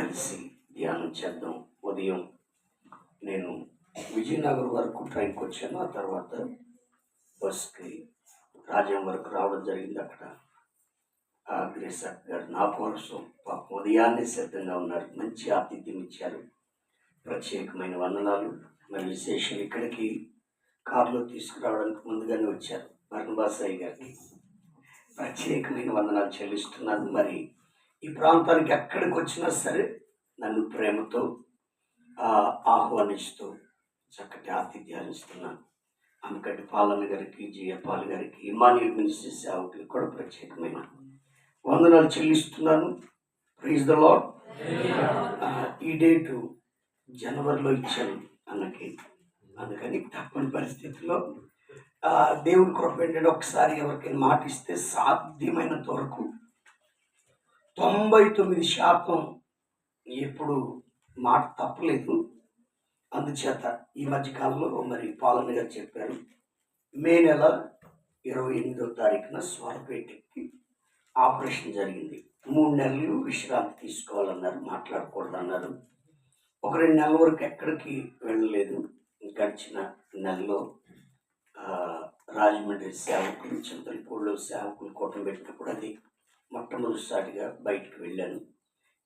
కలిసి ధ్యానం చేద్దాం. ఉదయం నేను విజయనగరం వరకు ట్రైన్కి వచ్చాను. ఆ తర్వాత బస్కి రాజ్యం వరకు రావడం జరిగింది. అక్కడ గ్రేస్ గారు నా కోసం ఉదయాన్నే సిద్ధంగా ఉన్నారు. మంచి ఆతిథ్యం ఇచ్చారు. ప్రత్యేకమైన వందనాలు. మరి విశేషం ఇక్కడికి కారులో తీసుకురావడానికి ముందుగానే వచ్చారు. బర్నబాసాయి గారికి ప్రత్యేకమైన వందనాలు చెల్లిస్తున్నాను. మరి ఈ ప్రాంతానికి ఎక్కడికి వచ్చినా సరే నన్ను ప్రేమతో ఆహ్వానిస్తూ చక్కటి ఆతిథ్యాలు ఇస్తున్నాను. అందుకని పాలన గారికి, జయపాల్ గారికి, ఇమాన్యుయల్ మినిస్ట్రీ సేవకులకు కూడా ప్రత్యేకమైన వందనాలు చెల్లిస్తున్నాను. Praise the Lord. ఈ డేటు జనవరిలో ఇచ్చాను అన్నకి. అందుకని తప్పని పరిస్థితుల్లో దేవుని కృప ఏంటంటే ఒకసారి ఎవరికైనా మాట ఇస్తే సాధ్యమైనంత వరకు 99% ఎప్పుడు మాట తప్పలేదు. అందుచేత ఈ మధ్యకాలంలో మరి పాలన గారు చెప్పారు, మే నెల 28వ తారీఖున స్వరపేటకి ఆపరేషన్ జరిగింది. 3 నెలలు విశ్రాంతి తీసుకోవాలన్నారు, మాట్లాడకూడదన్నారు. 1-2 నెలల వరకు ఎక్కడికి వెళ్ళలేదు. గడిచిన నెలలో రాజమండ్రి సేవకులు, చింతలపూడిలో సేవకులు కూటమి పెట్టినప్పుడు అది మొట్టమొదటిసారిగా బయటికి వెళ్ళాను.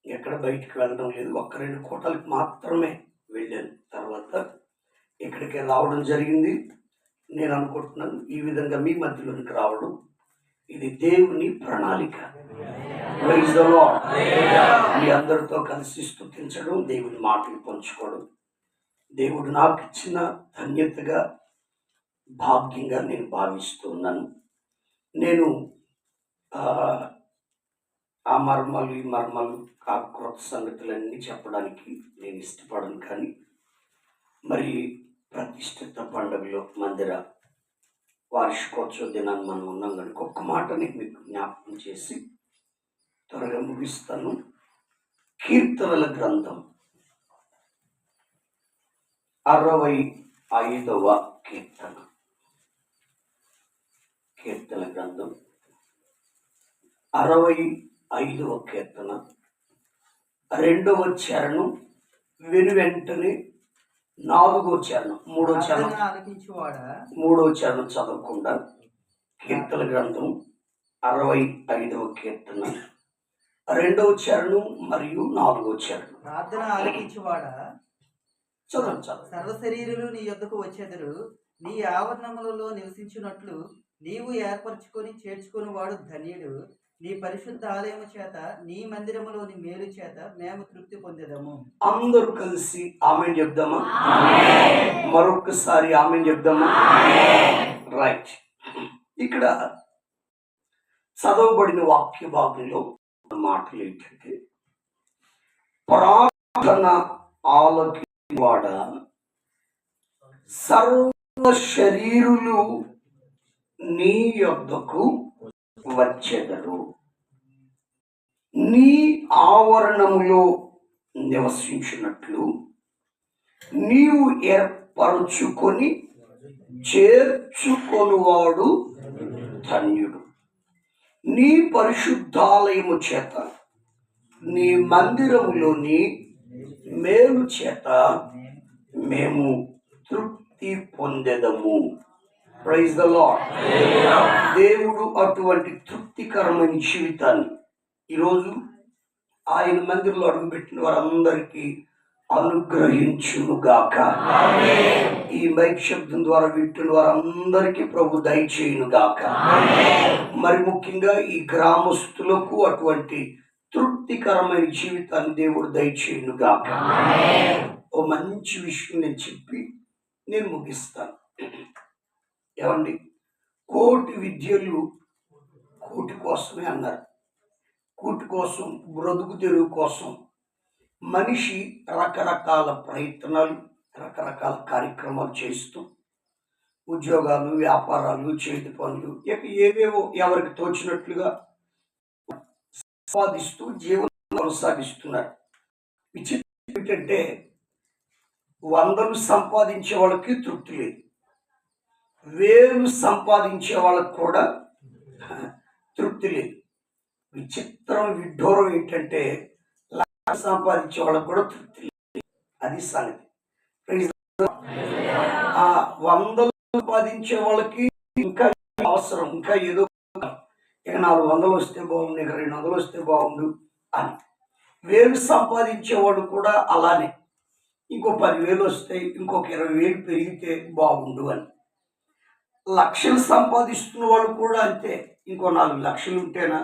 ఎక్కడ బయటికి వెళ్ళడం లేదు, 1-2 కూటలకు మాత్రమే వెళ్ళాను. తర్వాత ఇక్కడికి రావడం జరిగింది. నేను అనుకుంటున్నాను ఈ విధంగా మీ మధ్యలోనికి రావడం ఇది దేవుని ప్రణాళిక. Praise the lord. మీ అందరితో కలిసి స్తుతించడం, దేవుని మాటలు పంచుకోవడం దేవుడు నాకు ఇచ్చిన ధన్యతగా, భాగ్యంగా నేను భావిస్తున్నాను. నేను ఆ మర్మాలు, ఈ మర్మాలు, ఆ క్రొత్త సంగతులన్నీ చెప్పడానికి నేను ఇష్టపడను. కానీ మరి ప్రతిష్ఠిత పండుగలో మందిర వార్షికోత్సవ దినాన్ని మనం ఉన్నాం కనుక ఒక్క మాట నేను మీకు జ్ఞాపకం చేసి త్వరగా ముగిస్తాను. కీర్తనల గ్రంథం 65వ కీర్తన. కీర్తన గ్రంథం 65వ కీర్తన 2వ చరణం విని వెంటనే 4వ చరణం 3వ చరణం చదవకుండా కీర్తన గ్రంథం 65వ కీర్తన 2వ చరణం మరియు 4వ చరణం. ప్రార్థన ఆలకించువాడా, సర్వశరీరులు నీ యొద్దకు వచ్చెదరు. నీ ఆవరణములలో నివసించున్నట్లు నీవు ఏర్పరచుకొని చేర్చుకుని వాడు ధన్యుడు. నీ పరిశుద్ధ ఆలయము చేత, నీ మందిరములోని మేలు చేత మేము తృప్తి పొందేదము. అందరూ కలిసి ఆమేన్ చెప్దామా? మరొకసారి ఆమేన్ చెప్దామా? రైట్. ఇక్కడ చదవబడిన వాక్య భాగంలో మాటలు ఏంటంటే, ప్రార్థన ఆలకించువాడ, సర్వ శరీరులు నీ యొద్దకు వచ్చెదరు. నీ ఆవరణములో నివసించినట్లు నీవు ఏర్పరచుకొని చేర్చుకొనువాడు ధన్యుడు. నీ పరిశుద్ధాలయము చేత, నీ మందిరములోని మేలు చేత మేము తృప్తి పొందెదము. Praise the Lord. దేవుడు అటువంటి తృప్తికరమైన జీవితాన్ని ఈరోజు ఆయన మందిరంలో అడుగుపెట్టిన వారందరికీ అనుగ్రహించునుగాక. ఈ మైక్ శబ్దం ద్వారా వింటున్న వారందరికీ ప్రభు దయచేయునుగాక. మరి ముఖ్యంగా ఈ గ్రామస్తులకు అటువంటి తృప్తికరమైన జీవితాన్ని దేవుడు దయచేయునుగాక. ఓ మంచి విషయం నేను చెప్పి నేను ముగిస్తాను. ఏమండి, కోటి విద్యలు కోటి కోసమే అన్నారు. కూటి కోసం, బ్రతుకు తెరువు కోసం మనిషి రకరకాల ప్రయత్నాలు, రకరకాల కార్యక్రమాలు చేస్తూ ఉద్యోగాలు, వ్యాపారాలు, చేతి పనులు, ఏవేవో ఎవరికి తోచినట్లుగా సంపాదిస్తూ జీవనం కొనసాగిస్తున్నారు. విచిత్రం ఏంటంటే 100లు సంపాదించే వాళ్ళకి తృప్తి లేదు, 1000 సంపాదించే వాళ్ళకు కూడా తృప్తి లేదు. విచిత్రం, విడ్డూరం ఏంటంటే సంపాదించే వాళ్ళకు కూడా తృప్తి లేదు. అది సంగతి. Praise the Lord. ఆ 100 సంపాదించే వాళ్ళకి ఇంకా అవసరం, ఇంకా ఏదో ఇక 400 వస్తే బాగుండు, ఇక 200 వస్తే బాగుండు అని. 1000 సంపాదించేవాడు కూడా అలానే, ఇంకో 10,000 వస్తే, ఇంకొక 20,000 పెరిగితే బాగుండు అని. లక్షలు సంపాదిస్తున్న వాళ్ళు కూడా అంతే, ఇంకో 4 లక్షలు ఉంటేనా,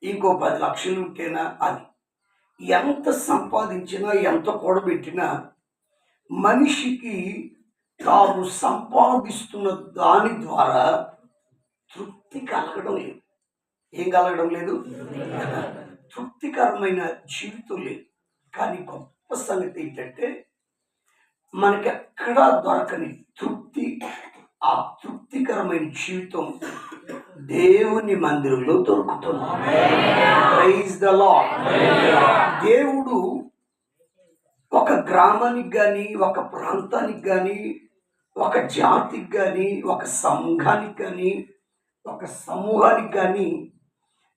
ఇంకో 10 లక్షలు ఉంటేనా అని. ఎంత సంపాదించినా, ఎంత కూడబెట్టినా మనిషికి తాను సంపాదిస్తున్న దాని ద్వారా తృప్తి కలగడం లేదు. ఏం కలగడం లేదు? తృప్తికరమైన జీవితం లేదు. కానీ గొప్ప సంగతి ఏంటంటే, మనకెక్కడా దొరకని తృప్తి, ఆ తృప్తికరమైన జీవితం దేవుని మందిరంలో దొరుకుతుంది. Praise the Lord. దేవుడు ఒక గ్రామానికి కానీ, ఒక ప్రాంతానికి కానీ, ఒక జాతికి కానీ, ఒక సంఘానికి కానీ, ఒక సమూహానికి కానీ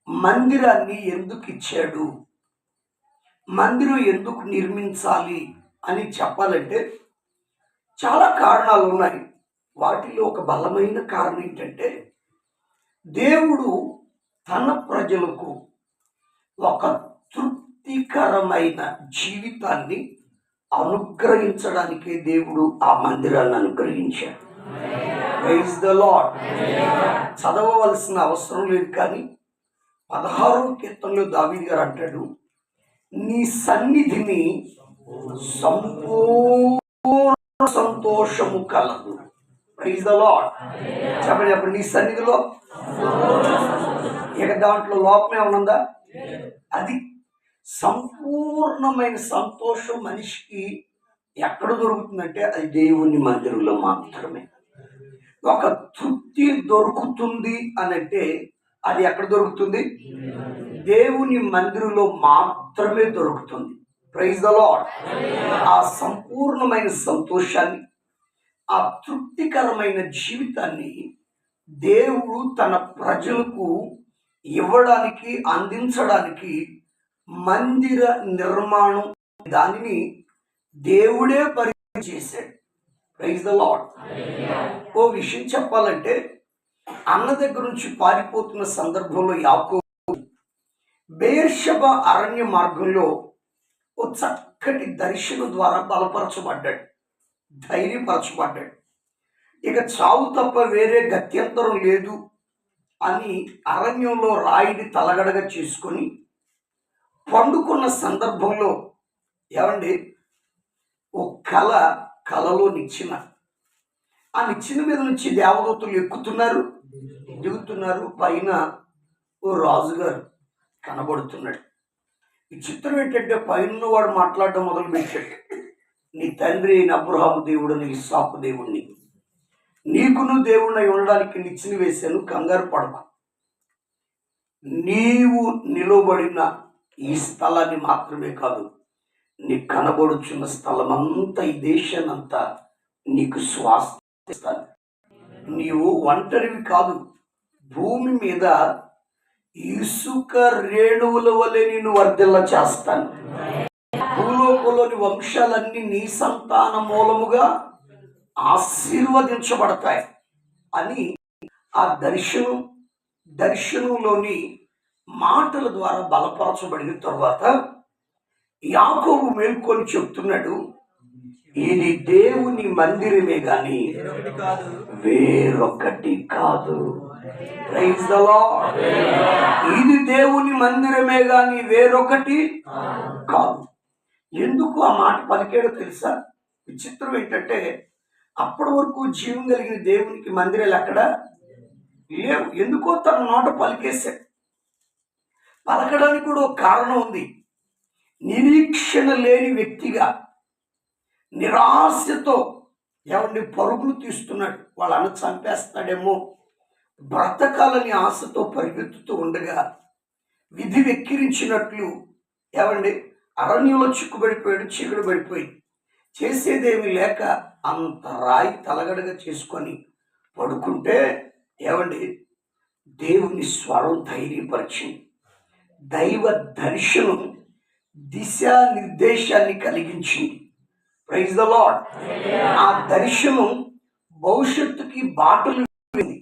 మందిరాన్ని ఎందుకు ఇచ్చాడు, మందిరం ఎందుకు నిర్మించాలి అని చెప్పాలంటే చాలా కారణాలు ఉన్నాయి. వాటిలో ఒక బలమైన కారణం ఏంటంటే, దేవుడు తన ప్రజలకు ఒక తృప్తికరమైన జీవితాన్ని అనుగ్రహించడానికే దేవుడు ఆ మందిరాన్ని అనుగ్రహించాడు. Praise the lord. చదవవలసిన అవసరం లేదు, కానీ 16వ కీర్తనలో దావీదు గారు అంటాడు, నీ సన్నిధిని సంపూర్ణ సంతోషము కలదు. Praise the Lord. చెప్పండి చెప్పండి, నీ సన్నిధిలో. ఇక దాంట్లో లోపం ఏమనుందా? అది సంపూర్ణమైన సంతోషం మనిషికి ఎక్కడ దొరుకుతుందంటే అది దేవుని మందిరంలో మాత్రమే. ఒక తృప్తి దొరుకుతుంది అనంటే అది ఎక్కడ దొరుకుతుంది? దేవుని మందిరంలో మాత్రమే దొరుకుతుంది. Praise the Lord. ఆ సంపూర్ణమైన సంతోషాన్ని, ఆ తృప్తికరమైన జీవితాన్ని దేవుడు తన ప్రజలకు ఇవ్వడానికి, అందించడానికి మందిర నిర్మాణం దానిని దేవుడే పరిచయం చేశాడు. Praise the lord. ఓ విషయం చెప్పాలంటే, అన్న దగ్గర నుంచి పారిపోతున్న సందర్భంలో యాకోబు బెయేర్షెబా అరణ్య మార్గంలో ఓ చక్కటి దర్శనం ద్వారా బలపరచబడ్డాడు, ధైర్యపరచబడ్డాడు. ఇక చావు తప్ప వేరే గత్యంతరం లేదు అని అరణ్యంలో రాయిని తలగడగా చేసుకొని పండుకున్న సందర్భంలో ఏమండి, ఓ కలలో నిచ్చెన, ఆ నిచ్చెన మీద నుంచి దేవదూతలు ఎక్కుతున్నారు, దిగుతున్నారు. పైన ఓ రాజుగారు కనబడుతున్నాడు. ఈ చిత్రం ఏంటంటే, పైన వాడు మాట్లాడడం మొదలు పెట్టాడు, నీ తండ్రి అయిన అబ్రహాము దేవుడిని, ఇస్సాకు దేవుణ్ణి, నీకును దేవుణ్ణి ఉండడానికి నిచ్చెన వేశాను, కంగారు పడకు. నీవు నిలబడిన ఈ స్థలాన్ని మాత్రమే కాదు, నీకు కనబడుచున్న స్థలం అంతా, ఈ దేశాన్నంతా నీకు స్వాస్థిస్తాను. నీవు ఒంటరివి కాదు, భూమి మీద ఇసుక రేణువుల వలె నిన్ను వర్ధిల్ల చేస్తాను. భూలోకంలోని వంశాలన్నీ నీ సంతాన మూలముగా ఆశీర్వదించబడతాయి అని ఆ దర్శనంలోని మాటల ద్వారా బలపరచబడిన తర్వాత యాకోబు మేల్కొని చెప్తున్నాడు, ఇది దేవుని మందిరమే గాని వేరొకటి కాదు. Praise the Lord. ఇది దేవుని మందిరమే గాని వేరొకటి కాదు. ఎందుకు ఆ మాట పలికాడో తెలుసా? విచిత్రం ఏంటంటే, అప్పటి వరకు జీవం కలిగిన దేవునికి మందిరాలు అక్కడ లేవు. ఎందుకో తన నోట పలికేశాడు. పలకడానికి కూడా ఒక కారణం ఉంది. నిరీక్షణ లేని వ్యక్తిగా, నిరాశతో ఎవరిని పరుగులు తీస్తున్నాడు, వాళ్ళని చంపేస్తాడేమో, బ్రతకాలని ఆశతో పరిగెత్తుతూ ఉండగా విధి వెక్కిరించినట్లు ఏమండి అరణ్యంలో చిక్కుబడిపోయాడు, చీకటి పడిపోయి చేసేదేమి లేక అంత రాయి తలగడగా చేసుకొని పడుకుంటే ఏమండి దేవుని స్వరం ధైర్యపరిచింది. దైవ దర్శనం దిశానిర్దేశాన్ని కలిగించింది. Praise the Lord. ఆ దర్శనం భవిష్యత్తుకి బాటలు వేసింది.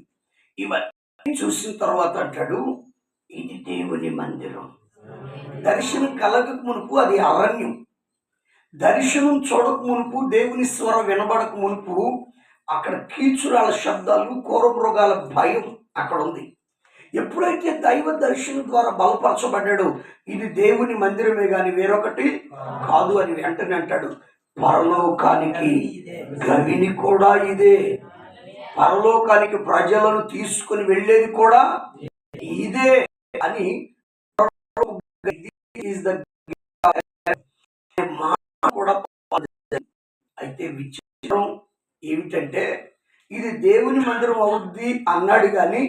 ఇవన్నీ చూసిన తర్వాత అంటాడు, ఇది దేవుని మందిరం. దర్శనం కలగక మునుపు అది అరణ్యం. దర్శనం చూడక మునుపు, దేవుని స్వరం వినబడక మునుపు అక్కడ కీచురాల శబ్దాలు, క్రూర మృగాల భయం అక్కడ ఉంది. ఎప్పుడైతే దైవ దర్శనం ద్వారా బలపరచబడ్డాడో ఇది దేవుని మందిరమే గాని వేరొకటి కాదు అని వెంటనే అంటాడు, పరలోకానికి గవిని కూడా ఇదే. పరలోకానికి ప్రజలను తీసుకుని వెళ్ళేది కూడా ఇదే అని కూడా. అయితే విచిత్రం ఏమిటంటే ఇది దేవుని మందిరం అవుద్ది అన్నాడు కానీ,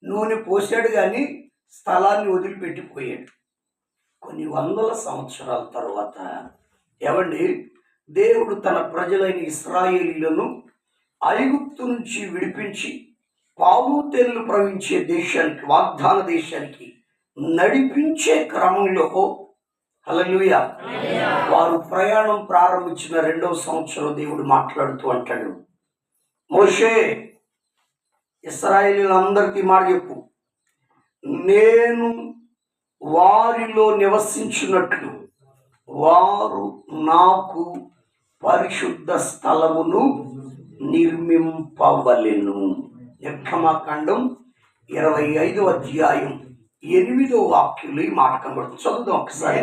నూనె పోసాడు కానీ స్థలాన్ని వదిలిపెట్టిపోయాడు. కొన్ని వందల సంవత్సరాల తర్వాత ఏమండి, దేవుడు తన ప్రజలైన ఇశ్రాయేలీలను ఐగుప్తు నుంచి విడిపించి పాలు తేనెలు ప్రవహించే దేశానికి, వాగ్దాన దేశానికి నడిపించే క్రమంలో హల్లెలూయా వారు ప్రయాణం ప్రారంభించిన 2వ సంవత్సరం దేవుడు మాట్లాడుతూ అంటాడు, మోషే ఇశ్రాయేలీయులందరికీ మాట చెప్పు, నేను వారిలో నివసించినట్లు వారు నాకు పరిశుద్ధ స్థలమును నిర్మింపవలెను. నిర్గమకాండం 25వ అధ్యాయం 8వ వాక్యంలో ఈ మాట కనబడుతుంది. చదువుదాం ఒకసారి.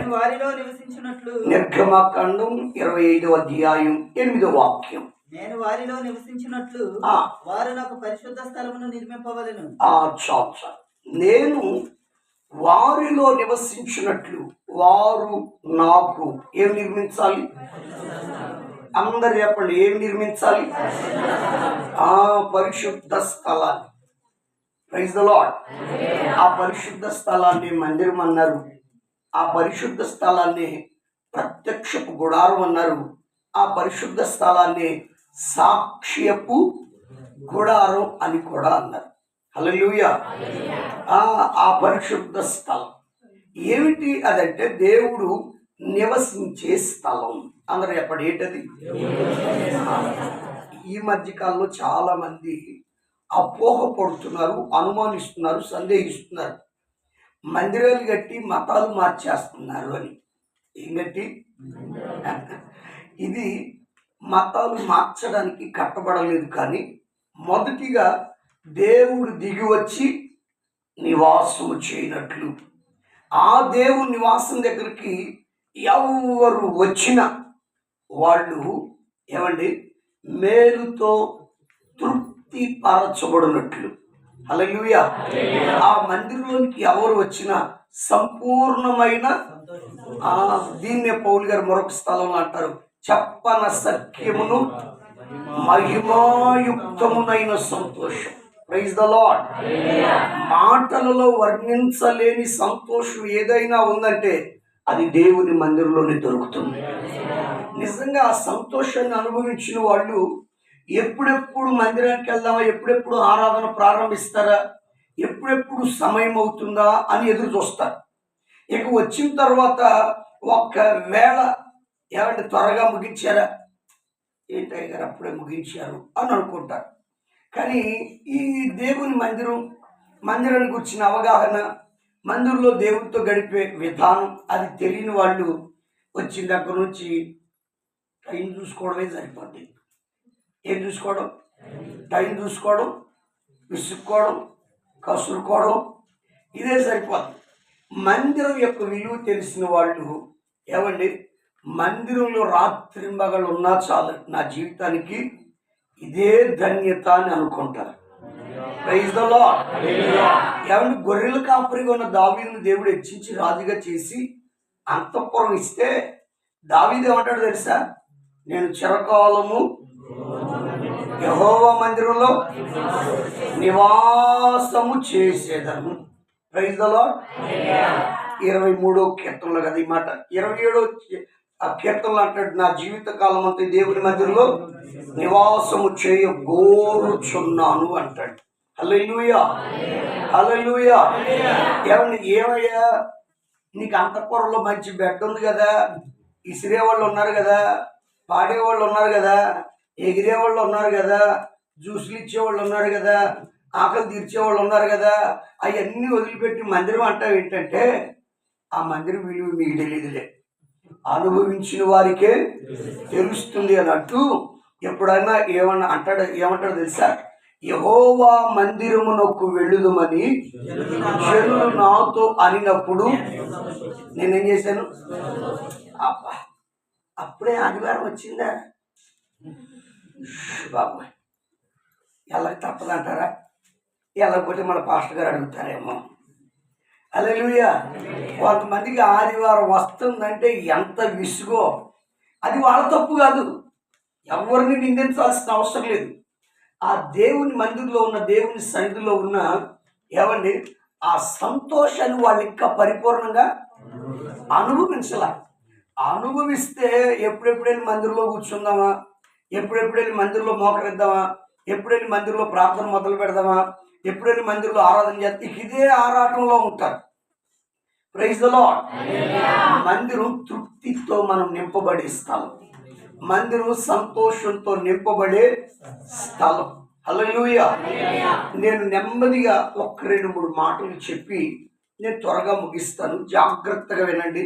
నిర్గమకాండం 25వ అధ్యాయం 8వ వాక్యం. నేను వారిలో నివసించినట్లు వారు నాకు పరిశుద్ధ స్థలమును నిర్మింపవలెను. చాలు. నేను వారిలో నివసించినట్లు వారు నాకు ఏం నిర్మించాలి? అందరు చెప్పండి, ఏం నిర్మించాలి? పరిశుద్ధ స్థలాన్ని. Praise the Lord. ఆ పరిశుద్ధ స్థలాన్ని మందిరం అన్నారు. ఆ పరిశుద్ధ స్థలాన్ని ప్రత్యక్షపు గుడారం అన్నారు. ఆ పరిశుద్ధ స్థలాన్ని సాక్ష్యపు గుడారం అని కూడా అన్నారు. హల్లెలూయా. ఆ పరిశుద్ధ స్థలం ఏమిటి అదంటే దేవుడు నివసించే స్థలం. అందరూ ఎప్పటి ఏంటది? ఈ మధ్యకాలంలో చాలా మంది అపోహపడుతున్నారు, అనుమానిస్తున్నారు, సందేహిస్తున్నారు. మందిరాలు కట్టి మతాలు మార్చేస్తున్నారు అని. ఏం కట్టి? ఇది మతాలు మార్చడానికి కట్టబడలేదు, కానీ మొదటిగా దేవుడు దిగి వచ్చి నివాసము చేయనట్లు, ఆ దేవుని నివాసం దగ్గరికి ఎవరు వచ్చినా వాళ్ళు ఏమండి మేలుతో తృప్తి పరచబడినట్లు. హల్లెలూయా. ఆ మందిరంలోనికి ఎవరు వచ్చినా సంపూర్ణమైన, దీన్నే పౌలు గారు మరొక స్థలంలో అంటారు, చెప్పన సత్యమును మహిమాయుక్తమునైన సంతోషం. Praise the Lord. మాటలలో వర్ణించలేని సంతోషం ఏదైనా ఉందంటే అది దేవుని మందిరంలోనే దొరుకుతుంది. నిజంగా ఆ సంతోషాన్ని అనుభవించిన వాళ్ళు ఎప్పుడెప్పుడు మందిరానికి వెళ్దామా, ఎప్పుడెప్పుడు ఆరాధన ప్రారంభిస్తారా, ఎప్పుడెప్పుడు సమయం అవుతుందా అని ఎదురు చూస్తారు. ఇక వచ్చిన తర్వాత ఒకవేళ ఏమంటే త్వరగా ముగించారా, ఏంటయ్య గారు అప్పుడే ముగించారు అని అనుకుంటారు. కానీ ఈ దేవుని మందిరాన్ని గురించిన అవగాహన, మందిరంలో దేవుడితో గడిపే విధానం అది తెలియని వాళ్ళు వచ్చిన దగ్గర నుంచి టైం చూసుకోవడమే సరిపోద్ది. ఏం చూసుకోవడం? టైం చూసుకోవడం, విసుక్కోవడం, కసురుకోవడం, ఇదే సరిపోద్ది. మందిరం యొక్క విలువ తెలిసిన వాళ్ళు ఏమండి, మందిరంలో రాత్రి మగలు ఉన్నా చాలు, నా జీవితానికి ఇదే ధన్యత అని అనుకుంటారు. Praise the Lord. ఏమంటే గొర్రెల కాపరిగా ఉన్న దావీదును దేవుడు హెచ్చించి రాజుగా చేసి అంతఃపురం ఇస్తే దావీదు ఏమంటాడు తెలుసా? నేను చిరకాలము యెహోవా మందిరంలో నివాసము చేసేదను. Praise the lord. 23వ కీర్తనలో కదా ఈ మాట. 27వ కీర్తనలో అంటాడు, నా జీవిత కాలం అంతా దేవుని మందిరంలో నివాసము చేయ గోరుచున్నాను అంటాడు. హల్లెలూయా, హల్లెలూయా. ఏమయ్యా నీకు అంతఃపురంలో మంచి బెడ్ ఉంది కదా, ఇసిరేవాళ్ళు ఉన్నారు కదా, పాడేవాళ్ళు ఉన్నారు కదా, ఎగిరేవాళ్ళు ఉన్నారు కదా, జ్యూసులు ఇచ్చేవాళ్ళు ఉన్నారు కదా, ఆకలి తీర్చేవాళ్ళు ఉన్నారు కదా, అవన్నీ వదిలిపెట్టి మందిరం అంటావు ఏంటంటే ఆ మందిరం విలువ మీకు తెలియదులే, అనుభవించిన వారికే తెలుస్తుంది అన్నట్టు. ఎప్పుడైనా ఏమంటాడు తెలుసా? యెహోవా మందిరమునకు వెళ్ళుదుమని జనులు నాతో అనినప్పుడు నేనేం చేశాను? అబ్బా, అప్పుడే ఆదివారం వచ్చిందా బాబు, ఎలా తప్పదంటారా? వెళ్ళకపోతే మన పాస్టర్ గారు అడుగుతారేమో. హల్లెలూయా. కొంతమందికి ఆదివారం వస్తుందంటే ఎంత విసుగో. అది వాళ్ళ తప్పు కాదు, ఎవరిని నిందించాల్సిన అవసరం లేదు. ఆ దేవుని మందిరంలో ఉన్న, దేవుని సన్నిధిలో ఉన్న ఏమండి ఆ సంతోషాన్ని వాళ్ళు ఇంకా పరిపూర్ణంగా అనుభవించాల. అనుభవిస్తే ఎప్పుడెప్పుడు వెళ్ళి మందిరంలో కూర్చుందామా, ఎప్పుడెప్పుడు వెళ్ళి మందిరంలో మోకరిద్దామా, ఎప్పుడు వెళ్ళి మందిరంలో ప్రార్థన మొదలు పెడదామా, ఎప్పుడు వెళ్ళి మందిరంలో ఆరాధన చేస్తే ఇదే ఆరాటంలో ఉంటారు. Praise the Lord. మందిరం తృప్తితో మనం నింపబడే స్థలం, మందిరం సంతోషంతో నింపబడే స్థలం. హల్లెలూయా. నేను నెమ్మదిగా 1-2-3 మాటలు చెప్పి నేను త్వరగా ముగిస్తాను. జాగ్రత్తగా వినండి.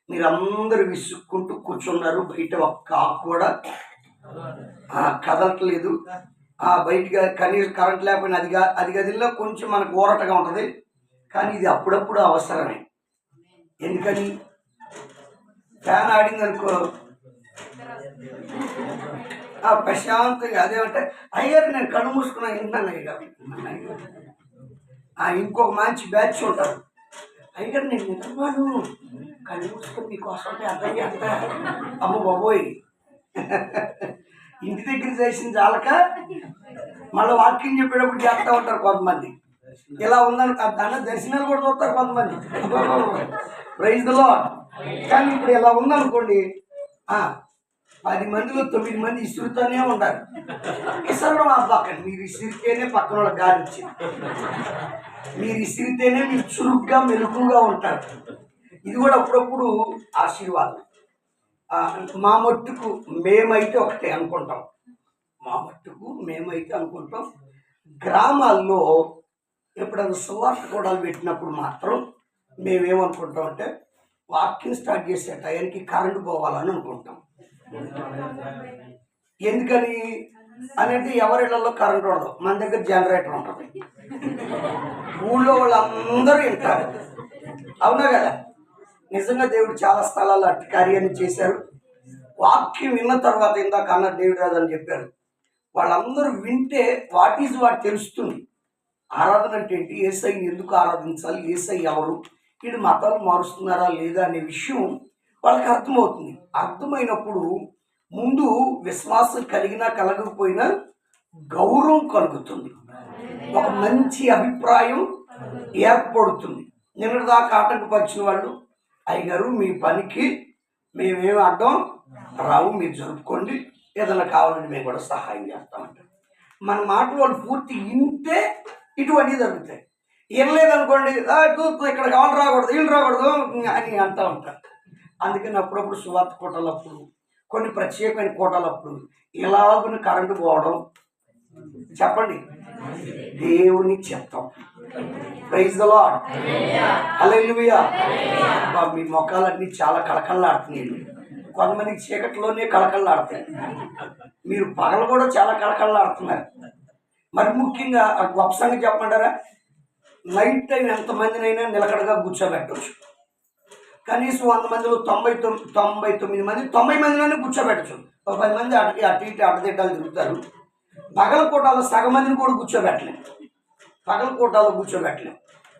మీరందరూ విసుక్కుంటూ కూర్చున్నారు, బయట ఒక్క ఆకు కూడా కదలట్లేదు. బయటగా కనీసం కరెంట్ లేకపోయినా అది గదిలో కొంచెం మనకు ఊరటగా ఉంటుంది, కానీ ఇది అప్పుడప్పుడు అవసరమే. ఎందుకని? ఫ్యాన్ ఆడింది అనుకో ప్రశాంతంగా, అదేమంటే అయ్యారు నేను కళ్ళు మూసుకున్నా వింటాను అయ్యారు. ఇంకొక మంచి బ్యాచ్ ఉంటారు, అయ్యారు నేను నిద్రపోను కళ్ళు మూసుకొని మీకోసం అర్థం చేస్తా. అమ్మ బాబోయ్, ఇంటి దగ్గర చేసిన చాలక మళ్ళీ వాకింగ్ చెప్పేటప్పుడు చేస్తూ ఉంటారు కొంతమంది. ఇలా ఉందని దాని దర్శనాలు కూడా చూస్తారు కొంతమంది. Praise the Lord. కానీ ఇప్పుడు ఇలా ఉందనుకోండి, 10 మందిలో 9 మంది ఇసురుతూనే ఉంటారు. ఇసరడం అబ్బాకండి, మీరు ఇసిరితేనే పక్కన వాళ్ళకి గాలి వచ్చింది, మీరు ఇసిరితేనే మీరు చురుగ్గా మెలుగుగా ఉంటారు. ఇది కూడా అప్పుడప్పుడు ఆశీర్వాదం. మా మట్టుకు మేమైతే ఒకటే అనుకుంటాం, గ్రామాల్లో ఎప్పుడైనా సువార్త కూడాలు పెట్టినప్పుడు మాత్రం మేమేమనుకుంటాం అంటే వాకింగ్ స్టార్ట్ చేసే టైంకి కరెంటు పోవాలని అనుకుంటాం. ఎందుకని అనేది ఎవరిళ్లలో కరెంట్ ఉండదు, మన దగ్గర జనరేటర్ ఉంటుంది, ఊళ్ళో వాళ్ళందరూ వింటారు. అవునా కదా? నిజంగా దేవుడు చాలా స్థలాల్లో అట్టి కార్యాన్ని చేశారు. వాక్యం విన్న తర్వాత ఇందాక అన్న దేవుడు రాజు అని చెప్పారు, వాళ్ళందరూ వింటే వాట్ ఈజ్ వాట్ తెలుస్తుంది. ఆరాధన అంటే ఏంటి, యేసయ్యని ఎందుకు ఆరాధించాలి, యేసయ్య ఎవరు, వీళ్ళు మతాలు మారుస్తున్నారా లేదా అనే విషయం వాళ్ళకి అర్థమవుతుంది. అర్థమైనప్పుడు ముందు విశ్వాసం కలిగినా కలగకపోయినా గౌరవం కలుగుతుంది, ఒక మంచి అభిప్రాయం ఏర్పడుతుంది. నిన్నటిదాకా ఆటంకపరిచిన వాళ్ళు, అయ్యగారు మీ పనికి మేమేమి అడ్డం రావు, మీరు జరుపుకోండి, ఏదైనా కావాలంటే మేము కూడా సహాయం చేస్తామంటారు. మన మాటలు వాళ్ళు పూర్తి వింటే ఇటువంటివి జరుగుతాయి. ఏం లేదనుకోండి, ఇక్కడ కావాలి రాకూడదు, వీళ్ళు రాకూడదు అని అంటూ ఉంటారు. అందుకని అప్పుడప్పుడు సువార్త కోటాలప్పుడు, కొన్ని ప్రత్యేకమైన కోటాలప్పుడు ఇలాగున కరెంటు పోవడం చెప్పండి దేవుని చిత్తం. Praise the Lord. హల్లెలూయా. మీ మొఖాలన్నీ చాలా కళకళలాడుతున్నాయండి. కొంతమందికి చీకట్లోనే కళకళలాడతాయి, మీరు పగలు కూడా చాలా కళకళలాడుతున్నారు. మరి ముఖ్యంగా గొప్ప సంగతి చెప్పమంటారా, నైట్ టైం ఎంతమందినైనా నిలకడగా కూర్చోబెట్టవచ్చు. కనీసం 100 మందిలో 99 మంది 90 మందినైనా కూర్చోబెట్టచ్చు. 10 మంది అటు ఇటు అడ్డదిడ్డాలు తిరుగుతారు. పగల కోటాలో సగం మందిని కూడా కూర్చోబెట్టలేం,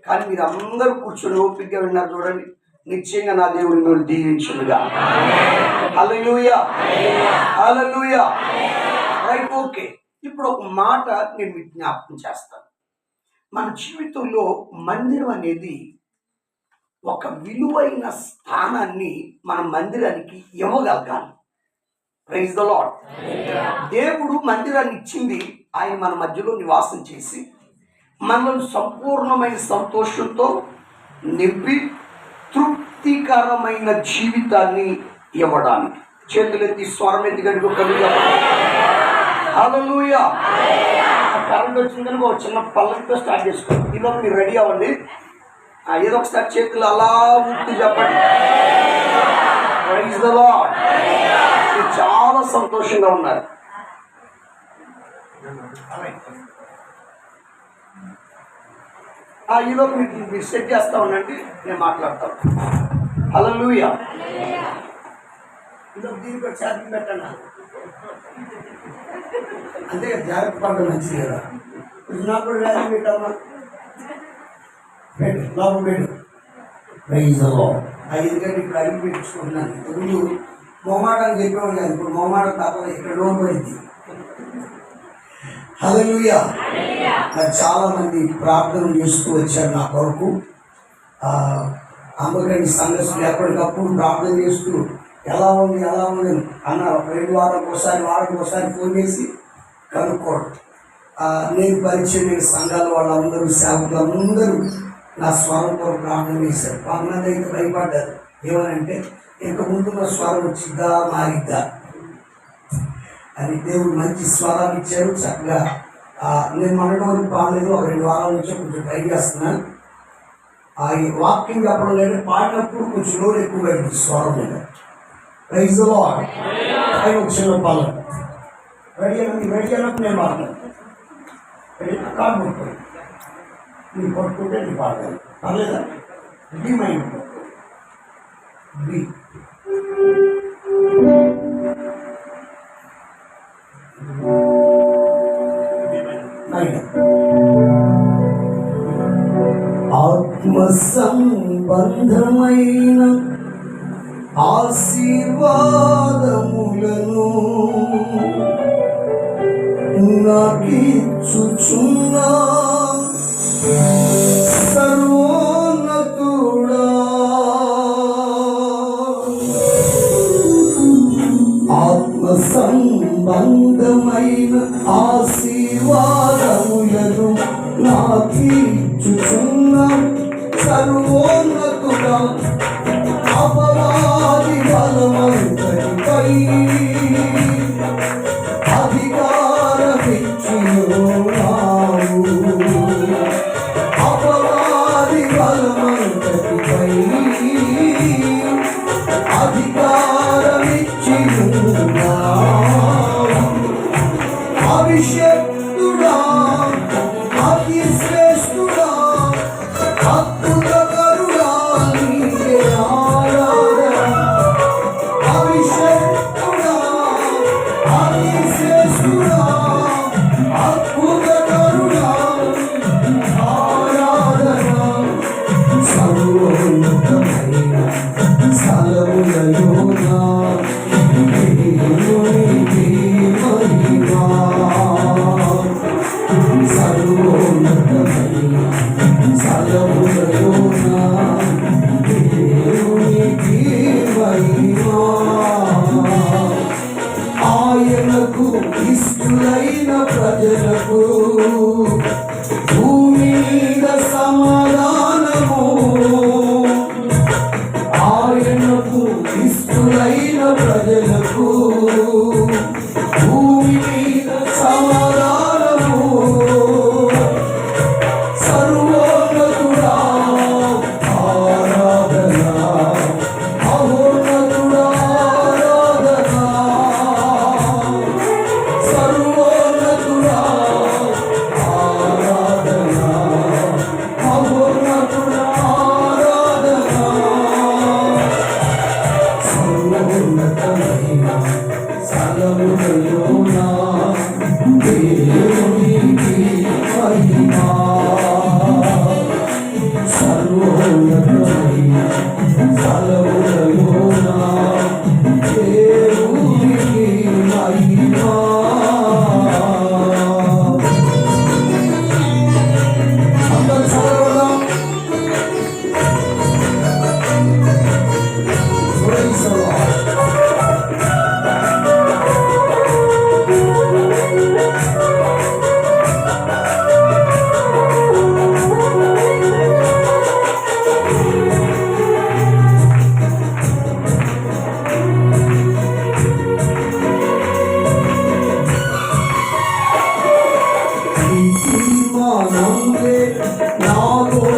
కానీ మీరు అందరూ కూర్చొని ఓపికగా విన్నారు చూడండి. నిశ్చయంగా నా దేవుని మీరు దీవించునుగా. హల్లెలూయా, హల్లెలూయా. Right, okay. ఇప్పుడు ఒక మాట నేను మీకు జ్ఞాపకం చేస్తాను. మన జీవితంలో మందిరం అనేది ఒక విలువైన స్థానాన్ని మన మందిరానికి ఇవ్వగలగాలి. Praise the lord. దేవుడు మందిరాన్ని ఇచ్చింది ఆయన మన మధ్యలో నివాసం చేసి మనల్ని సంపూర్ణమైన సంతోషంతో నింపి తృప్తికరమైన జీవితాన్ని ఇవ్వడానికి. చేతులెత్తి స్వరం ఎత్తి గడిపి కలుగా. హల్లెలూయా. కరెంట్ వచ్చిందని ఒక చిన్న పల్లకితో స్టార్ట్ చేసుకోండి. ఈలోపు మీరు రెడీ అవ్వండి. ఏదో ఒకసారి చేతులు అలా ఊపి చెప్పండి. Praise the Lord. మీరు చాలా సంతోషంగా ఉన్నారు. ఈలోపు మీరు సెట్ చేస్తా ఉండండి, నేను మాట్లాడతాను. హల్లెలూయా. ఈలోపు దీనికి ఒక ఛార్జింగ్ పెట్టండి. అంతే కదా, జాగ్రత్త పడడం మంచిది కదా. నాకు కూడా వ్యాధి పెట్టమ్మా, పెట్టు లోపల పెట్టు. Praise the Lord. ఎందుకంటే ఇప్పుడు అడిగి పెట్టించుకుంటున్నాను. ముందు మొహమాటాన్ని చెప్పేవాడు కాదు, ఇప్పుడు మొహమాటం తప్పదు, ఇక్కడ లోపడింది. హల్లెలూయా. చాలా మంది ప్రార్థన చేస్తూ వచ్చారు నా కొరకు. అమ్మకండి సంఘర్షణ ఎప్పటికప్పుడు ప్రార్థన చేస్తూ ఎలా ఉంది అన్న 2 వారాలకు ఒకసారి ఫోన్ చేసి కనుక్కోవడం. నేను పరిచయం లేని సంఘాల వాళ్ళందరూ, సేవకులు అందరూ నా స్వరం కొరకు ప్రార్థన చేశారు. కొంతమంది అయితే భయపడ్డారు. ఏమనంటే ఇంక ముందు నా స్వరం వచ్చిద్దా మారిద్దా అని. దేవుడు మంచి స్వరాలు ఇచ్చారు. చక్కగా నేను మనటం వరకు బాగలేదు. ఒక 2 వారాల నుంచి కొంచెం ట్రై చేస్తున్నాను. ఈ వాకింగ్ చెప్పడం లేదు, పాడినప్పుడు కొంచెం లోడ్ ఎక్కువ అయింది స్వరం మీద. Praise the Lord. ఆయన ఒక చిన్న పాలన రెడీ అయినప్పుడు నేను మాట్లాడతాను. కాదు పట్టుకోండి, మీరు పట్టుకుంటే నేను పాడతాను, పర్లేదా? B mind B. ఆత్మ సంబంధమైన ఆశీర్వాదములను నాకిచ్చుచున్నా సర్వోన్నతుడా. ఆత్మ సంబంధమైన ఆశీర్వాదములను నాకిచ్చుచున్నా సర్వోన్నతుడా. అపవాది బలమంతటిపై అధికారమిచ్చున్నావు. అపవాది బలమంతటిపై అధికారమిచ్చున్నావు. అభిషేక్తుడా, అతి శ్రేష్ఠుడా, అద్భుతకరుడా, నీకే ఆరాధన. అభిషేక్తుడా, అతి శ్రేష్ఠుడా, అద్భుతకరుడా, ఆరాధన. సర్వోన్నతమైన స్థలములలోన దేవునికి మహిమ. సర్వోన్నతమైన స్థలములలోన దేవునికి మహిమ. ఆయనకు ఇష్టులైన ప్రజలకు భూమి మీద సమాధానము. ఆయనకు ఇష్టులైన ప్రజలకు భూమి మీద సమాధానము. సర్వోన్నతుడా,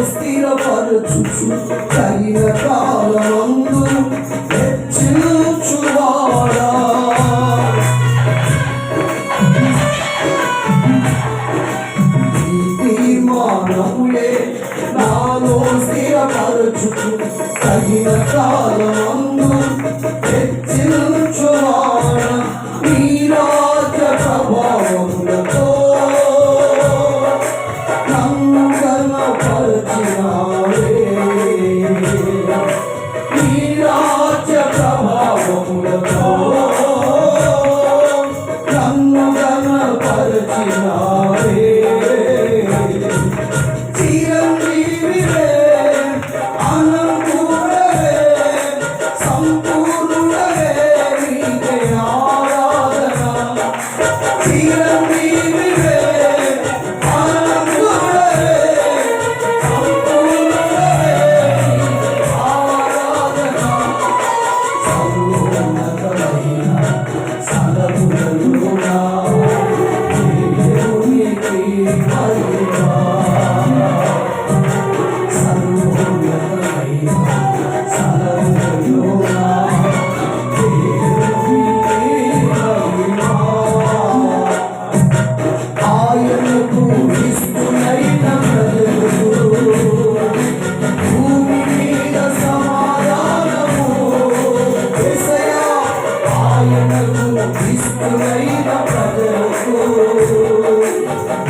స్థిరపరచుచు తగిన కాలమందు హెచ్చించువాడా. తీర్మానములే నాలో స్థిరపరచుచు తగిన కాలమందు హెచ్చించువాడా. నీ రాజ్య ప్రభావములతో నన్ను ఘనపరచినావే. నీ రాజ్య ప్రభావములతో నన్ను ఘనపరచినావే. చిరంజీవివే, అనంతుడవే, సంపూర్ణుడవే, నీకే ఆరాధన. చిరంజీవివే, అనంతుడవే, సంపూర్ణుడవే, నీకే ఆరాధన. సర్వోన్నతమైన స్థలములలోన దేవునికి మహిమ. సర్వోన్నతమైన స్థలములలోన దేవునికి మహిమ. ఆయనకు ఇష్టమైన ప్రజలకు భూమి మీద సమాధానము. యేసయ్యా, ఆయనకు ఇష్టమైన ప్రజలకు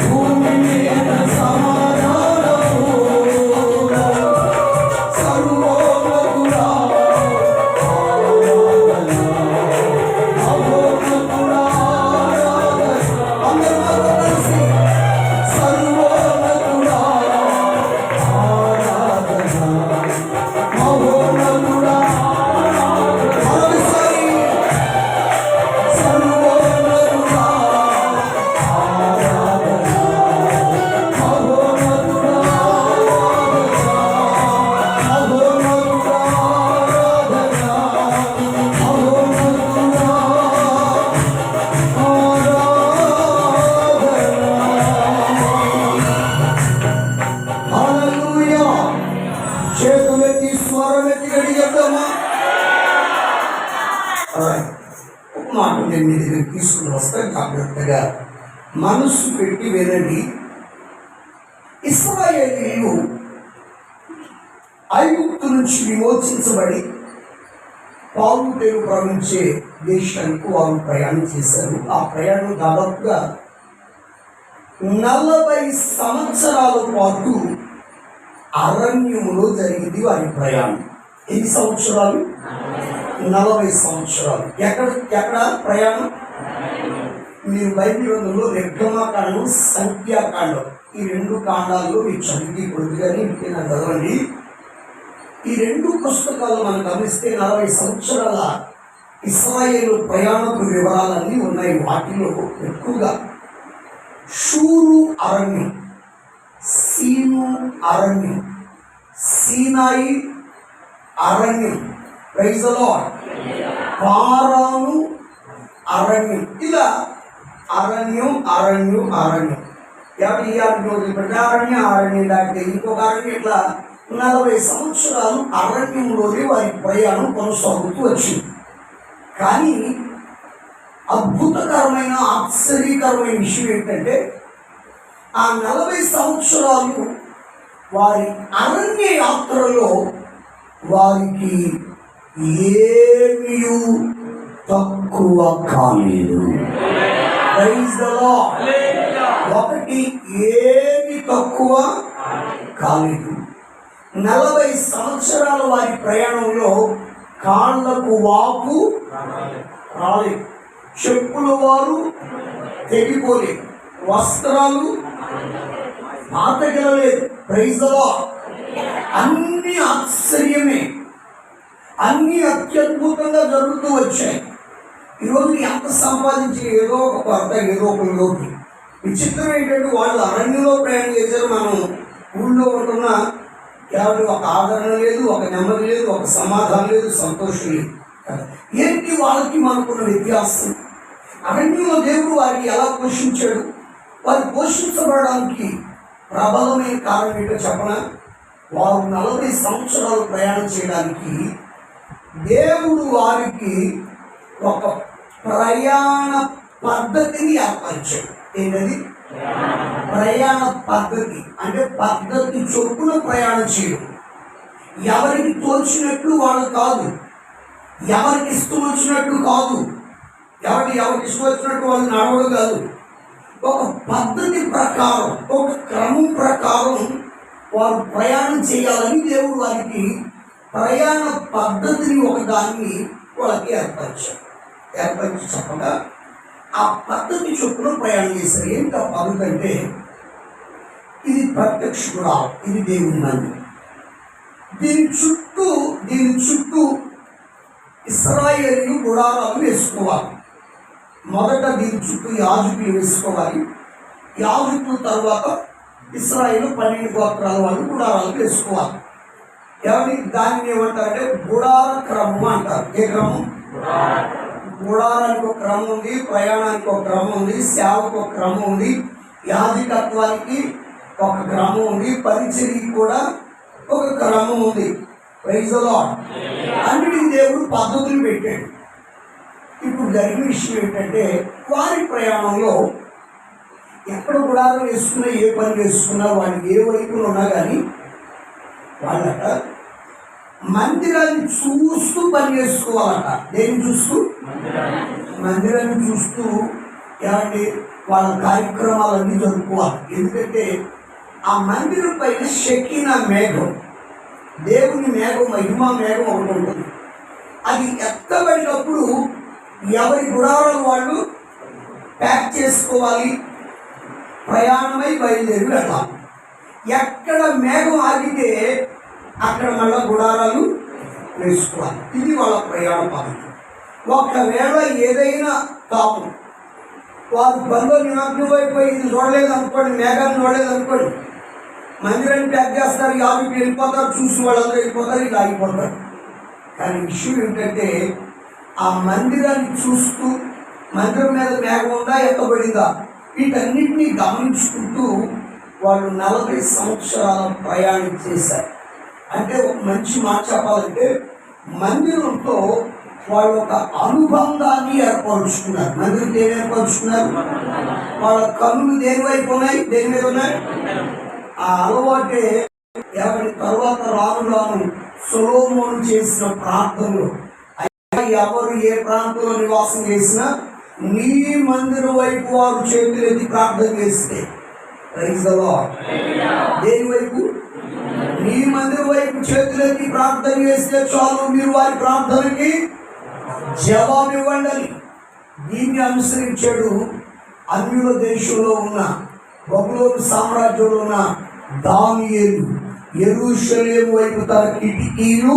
భూమి మీద సమాధానము. సర్వోన్నతుడా ఆరాధన, మహోన్నతుడా ఆరాధన. అందరూ కలిసి సర్వోన్నతుడా ఆరాధన, మహోన్నతుడా మరోసారి సర్వోన్నతుడా ఆరాధన, మహోన్నతుడా మహోన్నతుడా ఆరాధన, మహోన్నతుడా ఆరాధన. హల్లెలూయా. చేతులెత్తి స్వరమెత్తి గడిగద్దామా. ఒక మాట నేను మీ దగ్గర తీసుకుని వస్తాను, జాగ్రత్తగా మనస్సు పెట్టి వినండి. ఇశ్రాయేలీయులు ఐగుప్తు నుంచి విమోచించబడి పాలు పేరు ప్రవహించే దేశానికి వారు ప్రయాణం చేశారు. ఆ ప్రయాణం దాదాపుగా 40 సంవత్సరాల పాటు అరణ్యములో జరిగింది వారి ప్రయాణం. ఎన్ని సంవత్సరాలు? 40 సంవత్సరాలు. ఎక్కడ ప్రయాణం? మీరు బైబిల్ గ్రంథంలో నిర్గమకాండం, సంఖ్యాకాండం, ఈ 2 కాండాల్లో మీరు చదివి కొద్దిగానే ఇంకేనా చదవండి. ఈ 2 పుస్తకాలు మనం గమనిస్తే 40 సంవత్సరాల ఇశ్రాయేలు ప్రయాణపు వివరాలన్నీ ఉన్నాయి. వాటిలో ఎక్కువగా షూరు అరణ్యం, సీను అరణ్యం, సీనాయి అరణ్యం, ప్రైజ్ ది లార్డ్, పారాను అరణ్యం, ఇలా అరణ్యం అరణ్యం అరణ్యం. 50 రోజులు పెద్ద అరణ్యం దాటితే ఇంకొక అరణ్యం, ఇట్లా 40 సంవత్సరాలు అరణ్యంలోనే వారి ప్రయాణం కొనసాగుతూ వచ్చింది. కానీ అద్భుతకరమైన ఆశ్చర్యకరమైన విషయం ఏంటంటే ఆ 40 సంవత్సరాలు వారి అరణ్య యాత్రలో వారికి ఏమీ తక్కువ కాలేదు. Praise the Lord. ఒకటి ఏమీ తక్కువ కాలేదు. 40 సంవత్సరాల వారి ప్రయాణంలో కాళ్ళకు వాపు రాలేదు, చెప్పులు వారు తెగిపోలేదు, వస్త్రాలు పాతగలలేదు. Praise the lord. అన్ని ఆశ్చర్యమే, అన్ని అత్యద్భుతంగా జరుగుతూ వచ్చాయి. ఈరోజు ఎంత సంపాదించి ఏదో ఒక కొరత, ఏదో ఒక లోటు. విచిత్రం ఏంటంటే వాళ్ళు అరణ్యంలో ప్రయాణం చేశారు, మనం ఊళ్ళో ఉంటున్న ఎవరు ఒక ఆదరణ లేదు, ఒక నెమ్మది లేదు, ఒక సమాధానం లేదు, సంతోషం లేదు. ఏంటి వాళ్ళకి మనకున్న వ్యత్యాసం? అరణ్యంలో దేవుడు వారిని ఎలా పోషించాడు? వారు పోషించబడడానికి ప్రబలమైన కారణం ఏంటో చెప్పనా? వారు 40 సంవత్సరాలు ప్రయాణం చేయడానికి దేవుడు వారికి ఒక ప్రయాణ పద్ధతిని ఏర్పరిచాడు. ఏంటది? ప్రయాణ పద్ధతి. అంటే పద్ధతి చొప్పున ప్రయాణం చేయడం. ఎవరికి తోచినట్లు వాళ్ళు కాదు, ఎవరికి ఇష్టం వచ్చినట్టు కాదు, ఎవరికి ఇష్టం వచ్చినట్టు వాళ్ళు నడవడం కాదు. ఒక పద్ధతి ప్రకారం, ఒక క్రమం ప్రకారం వారు ప్రయాణం చేయాలని దేవుడు వారికి ప్రయాణ పద్ధతిని ఒకదాన్ని వాళ్ళకి ఏర్పరిచి చెప్పగా ఆ పద్ధతి చొప్పున ప్రయాణం చేశారు. ఏంటి ఆ పద్ధతి అంటే, ఇది ప్రత్యక్ష గుడారం, ఇది దేవుని మందిరం. దీని చుట్టూ ఇశ్రాయేలు గుడారాలు వేసుకోవాలి. మొదట దీని చుట్టూ యాజకులు వేసుకోవాలి. యాజకుల తర్వాత ఇశ్రాయేలు 12 గోత్రాల వాళ్ళు గుడారాలు వేసుకోవాలి. దాన్ని ఏమంటారంటే గుడార క్రమం అంటారు. ఏ క్రమం? గుడారానికి ఒక క్రమం ఉంది, ప్రయాణానికి ఒక క్రమం ఉంది, సేవకు ఒక క్రమం ఉంది, యాజకత్వానికి ఒక క్రమం ఉంది, పరిచర్యకి కూడా ఒక క్రమం ఉంది. Praise the Lord. అన్నిటికీ దేవుడు పద్ధతులు పెట్టాడు. ఇప్పుడు జరిగిన విషయం ఏంటంటే, వారి ప్రయాణంలో ఎక్కడ గుడారం వేసుకున్నా, ఏ పని వేసుకున్నా, వాళ్ళు ఏ వైపున ఉన్నా కానీ వాళ్ళట మందిరాన్ని చూస్తూ పని చేసుకోవాలట. దేన్ని చూస్తూ? మందిరాన్ని చూస్తూ ఏమంటే వాళ్ళ కార్యక్రమాలన్నీ జరుపుకోవాలి. ఎందుకంటే ఆ మందిరం పైన షకీనా మేఘం, దేవుని మేఘం, మహిమా మేఘం ఒకటి ఉంటుంది. అది ఎత్తబడినప్పుడు ఎవరి గుడారాలు వాళ్ళు ప్యాక్ చేసుకోవాలి, ప్రయాణమై బయలుదేరి వెళ్ళాలి. ఎక్కడ మేఘం ఆగితే అక్కడ మళ్ళీ గుడారాలు వేసుకోవాలి. ఇది వాళ్ళ ప్రయాణ పద్ధతి. ఒకవేళ ఏదైనా తాము వారు బంధు నిమగ్నం అయిపోయి ఇది చూడలేదు అనుకోండి, మేఘాన్ని చూడలేదు అనుకోండి, మందిరాన్ని ప్యాక్ చేస్తారు, యాభైకి వెళ్ళిపోతారు, చూసి వాళ్ళందరూ వెళ్ళిపోతారు, ఇలా అయిపోతారు. కానీ విషయం ఏంటంటే, ఆ మందిరాన్ని చూస్తూ మందిరం మీద మేఘం ఉందా, ఎక్కబడిందా, వీటన్నిటినీ గమనించుకుంటూ వాళ్ళు 40 సంవత్సరాల ప్రయాణం చేశారు. అంటే ఒక మంచి మాట చెప్పాలంటే, మందిరంతో వాళ్ళు ఒక అనుబంధాన్ని ఏర్పరుచుకున్నారు. మందిరం దేని ఏర్పరుచుకున్నారు? వాళ్ళ కన్నులు దేని వైపు ఉన్నాయి? దేని మీద ఉన్నాయి? ఆ అలవాటే తర్వాత రాను సొలొమోను చేసిన ప్రార్థనలు. ఎవరు ఏ ప్రాంతంలో నివాసం చేసినా నీ మందిరం వైపు వారు చేతులెత్తి ప్రార్థన చేస్తే, ప్రైజ్ ది లార్డ్, దేని వైపు? నీ మందిరం వైపు చేతులెత్తి ప్రార్థన చేస్తే చాలు, మీరు వారి ప్రార్థనకి జవాబు ఇవ్వండి. దీన్ని అనుసరించాడు అన్యుల దేశంలో ఉన్న బబులోను సామ్రాజ్యంలో ఉన్న దానియేలు. యెరూషలేము వైపు తన కిటికీలు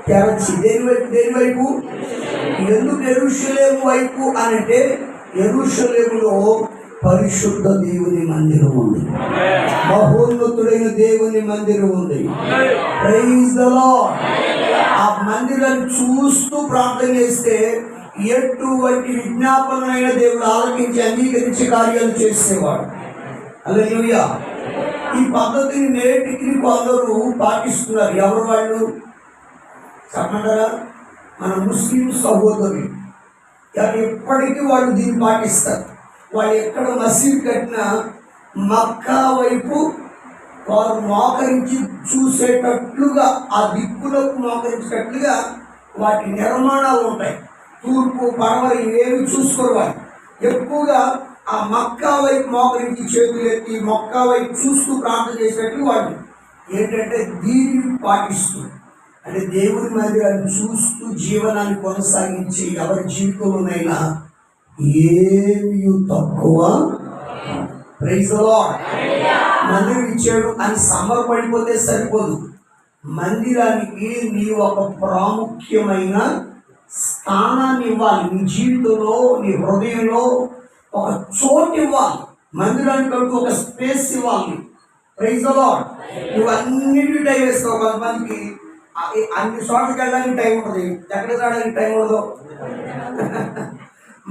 తెరచి, దేని వైపు? ఎందుకు యెరూషలేము వైపు అనంటే, యెరూషలేములో పరిశుద్ధ దేవుని మందిరం ఉంది, మహోన్నతుడైన దేవుని మందిరం ఉంది. Praise the Lord. ఆ మందిరాన్ని చూస్తూ ప్రార్థన చేస్తే ఎటువంటి విజ్ఞాపనైన దేవుడు ఆలకించి అంగీకరించి కార్యాలు చేసేవాడు. హల్లెలూయా. ఈ పద్ధతిని నేటికి కొందరు పాటిస్తున్నారు. ఎవరు వాళ్ళు చెప్పమంటారా? మన ముస్లిం సహోదరులు. ఎప్పటికీ వాళ్ళు దీన్ని పాటిస్తారు. వాళ్ళు ఎక్కడ మసీద్ కట్టినా మక్కా వైపు వారు మోకరించి చూసేటట్లుగా, ఆ దిక్కులకు మోకరించేటట్లుగా వాటి నిర్మాణాలు ఉంటాయి. తూర్పు పడవ ఇవేమి చూసుకోరు. వాళ్ళు ఎక్కువగా ఆ మక్కా వైపు మోకరించి చేతులెత్తి మక్కా వైపు చూస్తూ ప్రార్థన చేసేటట్లు వాళ్ళు ఏంటంటే దీనిని పాటిస్తూ, అంటే దేవుని మందిరాన్ని చూస్తూ జీవనాన్ని కొనసాగించి ఎవరి జీవితంలోనైనా ఏమీ తక్కువ. Praise the Lord. మందిరం ఇచ్చాడు అని సంబరపడిపోతే సరిపోదు. మందిరానికి నీ ఒక ప్రాముఖ్యమైన స్థానాన్ని ఇవ్వాలి. నీ జీవితంలో, నీ హృదయంలో ఒక చోటు ఇవ్వాలి. మందిరానికి ఒక స్పేస్ ఇవ్వాలి. Praise the Lord. నువ్వు అన్నిటి టైం వేస్తావు. కొంతమందికి అన్ని చోట్లకి వెళ్ళడానికి టైం ఉంటుంది, ఎక్కడికి రావడానికి టైం ఉండదు.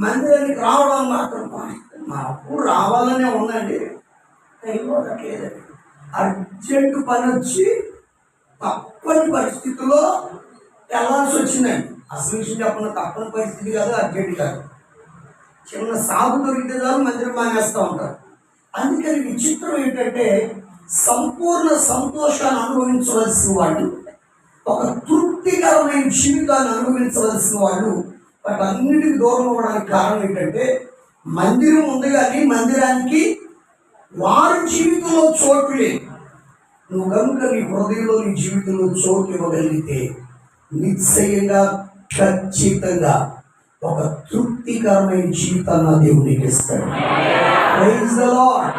మందిరానికి రావడం మాత్రం మాకు రావాలనే ఉందండి, టైం లేదండి. అర్జెంటు పని వచ్చి తప్పని పరిస్థితుల్లో వెళ్ళాల్సి వచ్చిందండి. అసలు విషయం చెప్పిన తప్పని పరిస్థితి కాదు, అర్జెంట్ కాదు. చిన్న సాగు దొరికితే చాలు మందిరం మానేస్తూ ఉంటారు. అందుకని విచిత్రం ఏంటంటే సంపూర్ణ సంతోషాన్ని అనుభవించవలసిన వాళ్ళు, ఒక తృప్తికరమైన జీవితాన్ని అనుభవించవలసిన వాళ్ళు వాటన్నిటికి దూరం అవ్వడానికి కారణం ఏంటంటే మందిరం ఉంది కానీ మందిరానికి వారి జీవితంలో చోటు లేదు. నువ్వు కనుక నీ హృదయంలో నీ జీవితంలో చోటు ఇవ్వగలిగితే నిశ్చయంగా ఖచ్చితంగా ఒక తృప్తికరమైన జీవితాన్ని దేవునికి ఇస్తాడు. Praise the Lord.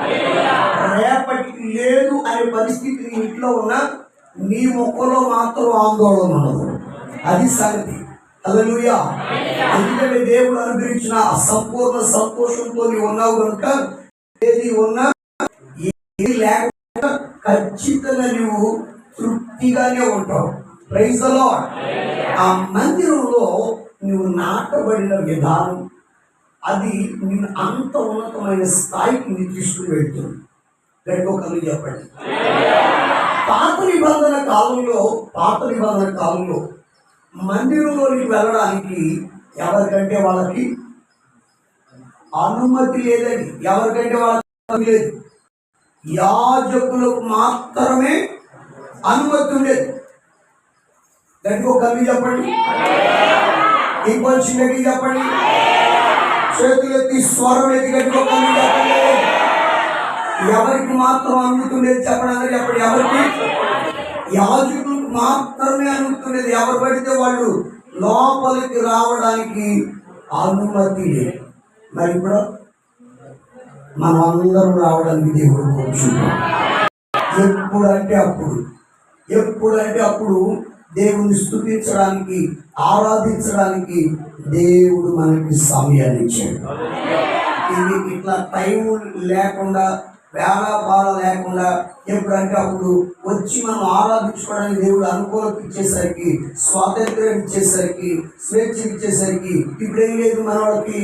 రేపటికి లేదు అనే పరిస్థితి నీ ఇంట్లో ఉన్నా నీ ముఖంలో మాత్రం ఆందోళన ఉండదు. అది సంగతి. హల్లెలూయా. ఎందుకంటే దేవుడు అనుగ్రహించిన సంపూర్ణ సంతోషంతో నీవు ఉన్నావు కనుక ఏది ఉన్నా ఏది లేకుండా ఖచ్చితంగా నువ్వు తృప్తిగానే ఉంటావు. Praise the Lord. ఆ మందిరంలో నువ్వు నాటబడిన విధానం అది నేను అంత ఉన్నతమైన స్థాయికి నీ తీసుకుని వెళ్తుంది. గడిపోకలు చెప్పండి. పాత నిబంధన కాలంలో మందిరంలోకి వెళ్ళడానికి ఎవరికంటే వాళ్ళకి అనుమతి లేదని, ఎవరికంటే వాళ్ళకి లేదు. యాజకులకు మాత్రమే అనుమతి ఉండేది. గడిపోకలు చెప్పండి. ఇంకొంచెం గట్టి చెప్పండి. చేతులు ఎత్తి స్వరం ఎత్తి గడిపోకలు చెప్పండి. ఎవరికి మాత్రం అనుమతుండేది చెప్పడానికి చెప్పండి. ఎవరికి? యాజకులకు మాత్రమే అనుమతుండేది. ఎవరు పడితే వాళ్ళు లోపలికి రావడానికి అనుమతి లేదు. మరి ఇప్పుడు మనం అందరం రావడానికి దేవుడు కోరుచున్నాం. ఎప్పుడంటే అప్పుడు దేవుని స్తుతించడానికి, ఆరాధించడానికి దేవుడు మనకి సమయాన్ని ఇచ్చాడు. ఇది ఇట్లా టైం లేకుండా, వేళాపాల లేకుండా ఎప్పుడంటే అప్పుడు వచ్చి మనం ఆరాధించుకోవడానికి దేవుడు అనుకూలత ఇచ్చేసరికి, స్వాతంత్ర్యం ఇచ్చేసరికి, స్వేచ్ఛ ఇచ్చేసరికి ఇప్పుడు ఏం లేదు మన వాళ్ళకి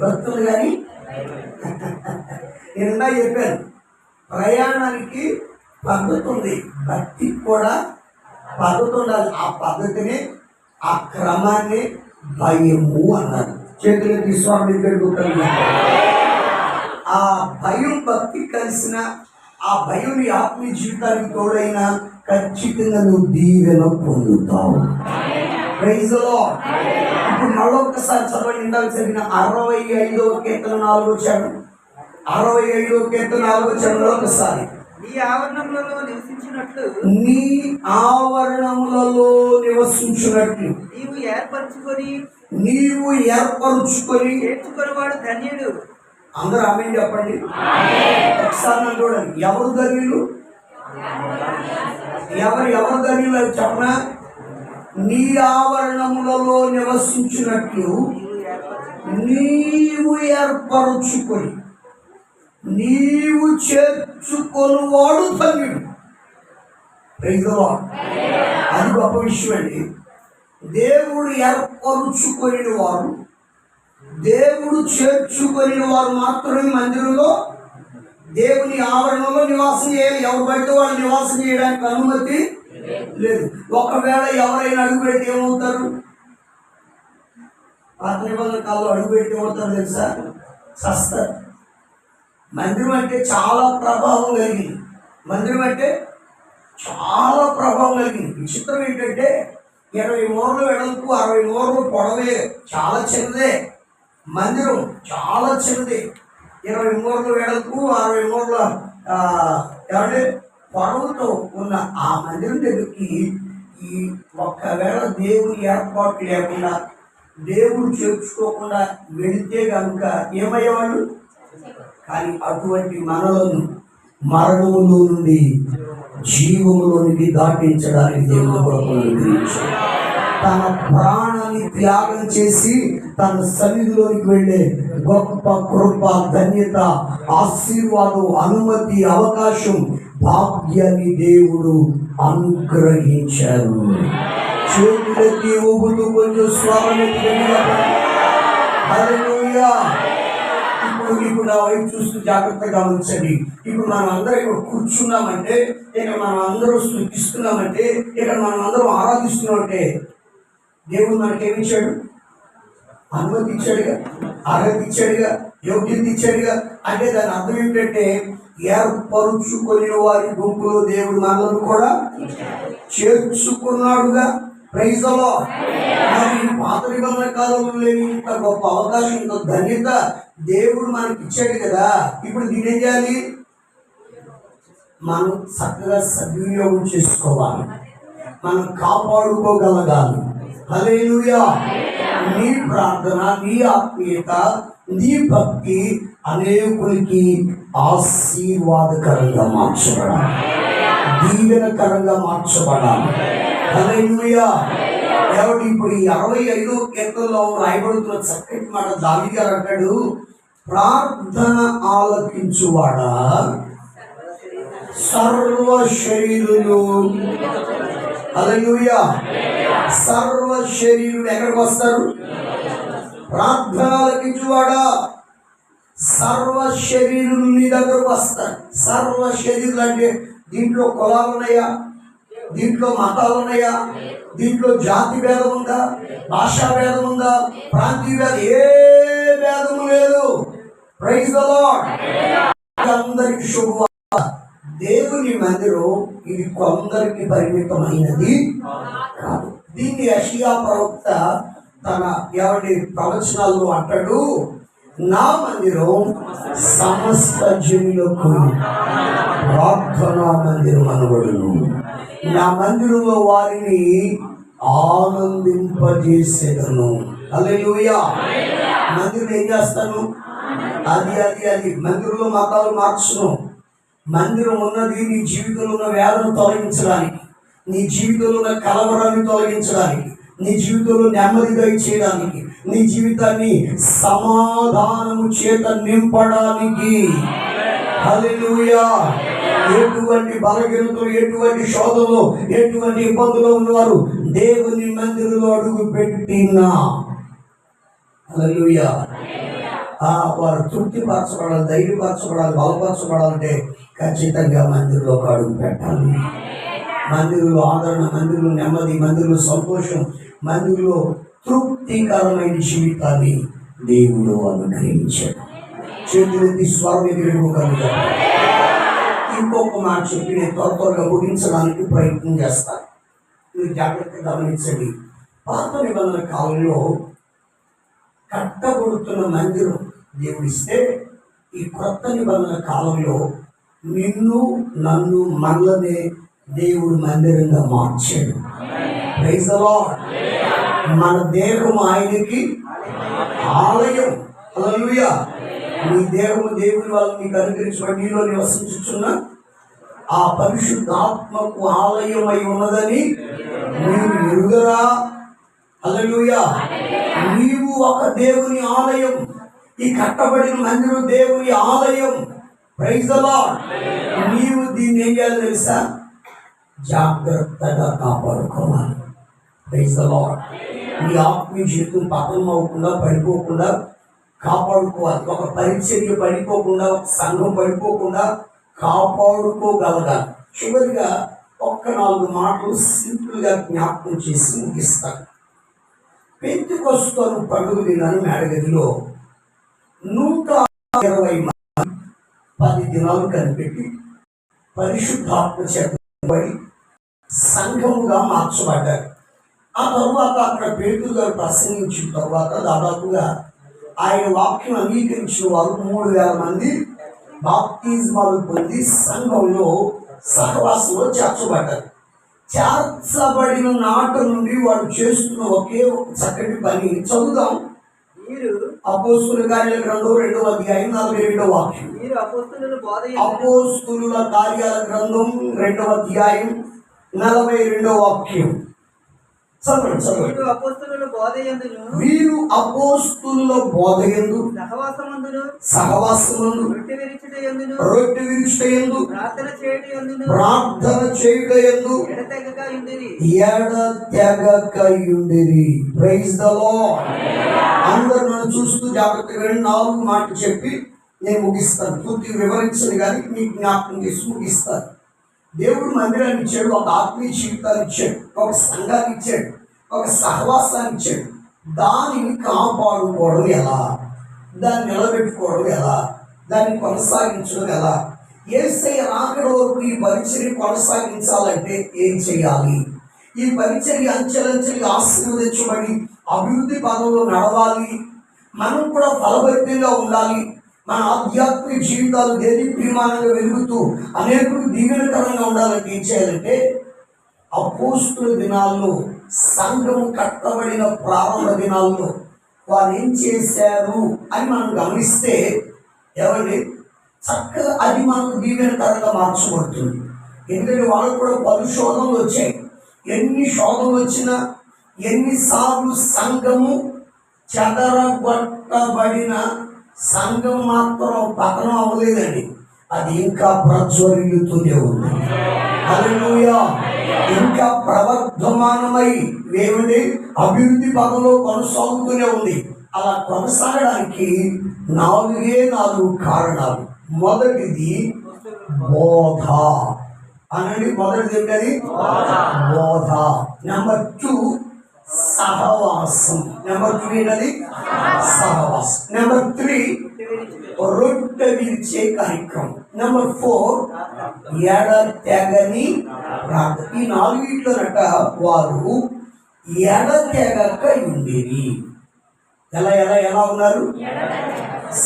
భక్తులు. కానీ నిన్న చెప్పాను, ప్రయాణానికి పద్ధతి ఉంది, భక్తికి కూడా పద్ధతి ఉండాలి. ఆ పద్ధతిని, ఆ క్రమాన్ని భయము అన్నారు. చేతులు తీసుకుని ఆ భయం భక్తి కలిసిన, ఆ భయం నీ ఆత్మీయ జీవితానికి తోడైనా ఖచ్చితంగా నువ్వు దీవెన పొందుతావు. Praise the Lord. ఇప్పుడు మరొకసారి చదవండి. ఇందాక చదివిన 65వ కీర్తన 4వ వచనం. 65వ కీర్తన 4వ వచనం మరొకసారి. నీ ఆవరణములలో నివసించినట్లు నీవు ఏర్పరుచుకొని చేర్చుకొనివాడు ధన్యుడు. అందరూ ఆమేన్ చెప్పండి. ఒకసారి నన్ను చూడండి. ఎవరు ధన్యులు? ఎవరు ధన్యులు అని చెప్పనా? నీ ఆవరణములలో నివసించినట్లు నీవు ఏర్పరుచుకొని, నీవు చేర్చుకొనివాడు ధన్యుడు. Praise the Lord. అది గొప్ప విషయం అండి. దేవుడు ఏర్పరుచుకొని వారు, దేవుడు చేర్చుకొని వారు మాత్రమే మందిరంలో దేవుని ఆవరణలో నివాసం చేయాలి. ఎవరు బయట వాళ్ళు నివాసం చేయడానికి అనుమతి లేదు. ఒకవేళ ఎవరైనా అడుగు పెడితే ఏమవుతారు? పాత నిబంధన కాలంలో అడుగు పెడితే ఏమవుతారు తెలుసా? చస్తారు. మందిరం అంటే చాలా ప్రభావం కలిగింది. విచిత్రం ఏంటంటే 20 మూరలు వెడల్పు, 60 మూరలు పొడవే, చాలా చిన్నదే. మందిరం చాలా చిన్నది. 20 మూరలు వెడల్పు, 60 మూరల పొడవుతో ఉన్న ఆ మందిరం దగ్గరికి ఈ ఒక్కవేళ దేవుని ఏర్పాటు లేకుండా, దేవుడు చేర్చుకోకుండా వెళితే కనుక ఏమయ్యేవాళ్ళు? కానీ అటువంటి మనలను మరణములో నుండి జీవములోనికి దాటించడానికి దేవుడు అనుగ్రహించాడు. తన ప్రాణాన్ని త్యాగం చేసి తన సన్నిధిలోనికి వెళ్ళే గొప్ప కృప, ధన్యత, ఆశీర్వాదం, అనుమతి, అవకాశం, భాగ్యాన్ని దేవుడు అనుగ్రహించారు. చేతులెత్తి ఊగుతూ కొంచెం స్వరం ఎత్తి హల్లెలూయా. ఇప్పుడు నా వైపు చూస్తూ జాగ్రత్తగా గమనించండి. ఇప్పుడు మనం అందరం ఇక్కడ కూర్చున్నామంటే, ఇక్కడ మనం అందరం స్తుతిస్తున్నామంటే, ఇక్కడ మనం అందరం ఆరాధిస్తున్నామంటే దేవుడు మనకేమి ఇచ్చాడు? అనుమతి ఇచ్చాడుగా, అర్హత ఇచ్చాడుగా, యోగ్యత ఇచ్చాడుగా. అంటే దాని అర్థం ఏంటంటే ఏర్పరుచుకొని వారి గుంపులో దేవుడు మనల్ని కూడా చేర్చుకున్నాడుగా. Praise the lord. మరి పాత నిబంధన కాలంలో లేని ఇంత గొప్ప అవకాశం, ఇంత ధన్యత దేవుడు మనకి ఇచ్చాడు కదా. ఇప్పుడు దీని ఏం చేయాలి? మనం చక్కగా సద్వినియోగం చేసుకోవాలి, మనం కాపాడుకోగలగాలి. హల్లెలూయా. నీ ప్రార్థన, నీ ఆత్మీయత, నీ భక్తి అనేకులకి ఆశీర్వాదకరంగా మార్చబడాలి, దీవెనకరంగా మార్చబడాలి. హల్లెలూయా. కాబట్టి ఇప్పుడు ఈ 65వ కీర్తనలో రాయబడుతున్న చక్కటి మాట దావీదు గారు అంటాడు, ప్రార్థన ఆలకించువాడా సర్వ శరీరులు. హల్లెలూయా. సర్వ శరీరులు ఎక్కడికి వస్తారు? ప్రార్థన ఆలకించువాడా సర్వ శరీరులు నీ దగ్గరకు వస్తారు. సర్వ శరీరులు అంటే దీంట్లో కులాలు ఉన్నాయా? దీంట్లో మతాలు ఉన్నాయా? దీంట్లో జాతి భేదం ఉందా? భాషా భేదం ఉందా? ప్రాంతీయ భేదం? ఏ భేదము లేదు. Praise the Lord. అందరికి శుభవార్త. దేవుని మందిరం ఇది కొందరికి పరిమితమైనది కాదు. దీన్ని యెషయా ప్రవక్త తన ప్రవచనాల్లో అంటాడు, నా మందిరం సమస్త జనులకు ప్రార్థనా మందిరం అనబడును. నా మందిరంలో వారిని ఆనందింపజేసేదను. హల్లెలూయా. మందిరం ఏం చేస్తాను? అది మందిరంలో మతాలు మార్చును. మందిరం ఉన్నది నీ జీవితంలో ఉన్న వేదన తొలగించడానికి, నీ జీవితంలో ఉన్న కలవరాన్ని తొలగించడానికి, నీ జీవితంలో నెమ్మది దయచేయడానికి, నీ జీవితాన్ని సమాధానము చేత నింపడానికి. హల్లెలూయా. ఎటువంటి బలహీనతలు, ఎటువంటి శోధనలు, ఎటువంటి ఇబ్బందులు ఉన్నవారు దేవుని మందిరంలో అడుగు పెట్టినా హల్లెలూయా వారు తృప్తిపరచబడాలి, ధైర్యపరచబడాలి, బలపరచబడాలంటే ఖచ్చితంగా మందిరంలోకి అడుగు పెట్టాలి. మందిరంలో ఆదరణ, మందిరంలో నెమ్మది, మందిరంలో సంతోషం, మందిరంలో తృప్తికరమైన జీవితాన్ని దేవుడు అనుగ్రహించాడు. చేతులెత్తి స్వరం ఎదురుగా ఇంకొక మాట చెప్పి నేను త్వరగా ముగించడానికి ప్రయత్నం చేస్తాను. మీరు జాగ్రత్తగా గమనించండి. పాత నిబంధన కాలంలో కట్టబడుతున్న మందిరం దేవుడిస్తే, ఈ కొత్త నిబంధన కాలంలో నిన్ను నన్ను మనలనే దేవుడు మందిరంగా మార్చాడు. Praise the Lord. మన దేహం ఆయనకి ఆలయం. హల్లెలూయా. నీ దేహము దేవుని వల్ల నీకు అనుగ్రహించబడి నీలో నివసించుచున్న ఆ పరిశుద్ధాత్మకు ఆలయమై ఉన్నదని నీవు ఎరుగరా? హల్లెలూయా. నీవు ఒక దేవుని ఆలయం. ఈ కట్టబడిన మందిరం దేవుని ఆలయం. Praise the Lord. నీవు దీన్ని ఏం చేయాలి తెలుసా? జాగ్రత్తగా కాపాడుకోవాలి. Praise the Lord. నీ ఆత్మీయ జీవితం పతనం అవ్వకుండా, పడిపోకుండా కాపాడుకోవాలి. ఒక పరిచర్య పడిపోకుండా, ఒక సంఘం పడిపోకుండా కాపాడుకోగలగాలి. చివరిగా ఒక్క 4 మాటలు సింపుల్గా జ్ఞాపకం చేసి ముగిస్తాను. పెంతెకొస్తు పండుగ దినాన్ని మేడగదిలో 120 మంది 10 దినాలు కనిపెట్టి పరిశుద్ధాత్మ చేత సంఘముగా మార్చబడ్డారు. ఆ తర్వాత అక్కడ పేతురు గారు ప్రసంగించిన తర్వాత దాదాపుగా ఆయన వాక్యం అంగీకరించిన వారు 3000 మంది బాప్తిజమాలు పొంది సంఘంలో సహవాసంలో చేర్చబడ్డారు. చేర్చబడిన నాట నుండి వాడు చేస్తున్న ఒకే ఒక చక్కటి పని చదువుదాం. అపోస్తుల కార్యాల గ్రంథం 2వ అధ్యాయం 42వ వాక్యం. అపోస్తుల కార్యాల గ్రంథం 2వ అధ్యాయం 42వ వాక్యం. వీరు అపోస్తుల బోధయందు సహవాసమందు రొట్టె విరుచుటయందు ప్రార్థన చేయుటయందు ఎడతెగకయుండిరి. Praise the Lord. అందరూ నన్ను చూస్తూ జాగ్రత్తగా 4 మాటలు చెప్పి నేను ముగిస్తాను, పూర్తి వివరించను కానీ మీకు జ్ఞాపకం చేసి ముగిస్తాను. దేవుడు మందిరాన్ని ఇచ్చాడు, ఒక ఆత్మీయ జీవితాన్ని ఇచ్చాడు, ఒక సంఘాన్ని ఇచ్చాడు, ఒక సహవాసాన్ని ఇచ్చాడు. దానిని కాపాడుకోవడం ఎలా, దాన్ని నిలబెట్టుకోవడం ఎలా, దాన్ని కొనసాగించడం ఎలా, యేసయ్య రాకడ వరకు ఈ పరిచర్య కొనసాగించాలంటే ఏం చేయాలి, ఈ పరిచర్య అంచెలంచెలుగా ఆశీర్వదించబడి అభివృద్ధి పదంలో నడవాలి, మనం కూడా ఫలభరితంగా ఉండాలి, మన ఆధ్యాత్మిక జీవితాలు దేదీప్యమానంగా వెలుగుతూ అనేకులు దీవెనకరంగా ఉండాలంటే ఏం చేయాలంటే అపోస్తుల దినాల్లో సంఘము కట్టబడిన ప్రారంభ దినాల్లో వారు ఏం చేశారు అని మనం గమనిస్తే ఎవరి చక్కగా అది మనకు దీవెనకరంగా మార్చబడుతుంది. ఎందుకంటే వాళ్ళకు కూడా పలు శోధనలు వచ్చాయి. ఎన్ని శోధనలు వచ్చినా, ఎన్నిసార్లు సంఘము చెదరగొట్టబడిన సంఘం మాత్రం పతనం అవ్వలేదండి, అది ఇంకా ప్రజ్వరిల్లుతూనే ఉంది. హల్లెలూయా. ఇంకా ప్రవర్ధమానమై దేవుడి అభివృద్ధి పదంలో కొనసాగుతూనే ఉంది. అలా కొనసాగడానికి 4 కారణాలు. మొదటిది బోధ అనండి. మొదటిది ఏంటది? బోధ. నెంబర్ 2 సహవాసం. నెంబర్ 2 ఏంటది? సహవాసం. నెంబర్ 3 రొట్టె విరిచే కార్యక్రమం. నెంబర్ 4 ఎడతెగని ప్రార్థన. ఈ 4 వారు ఎడతెగక ఉండేది. ఎలా ఎలా ఎలా ఉన్నారు?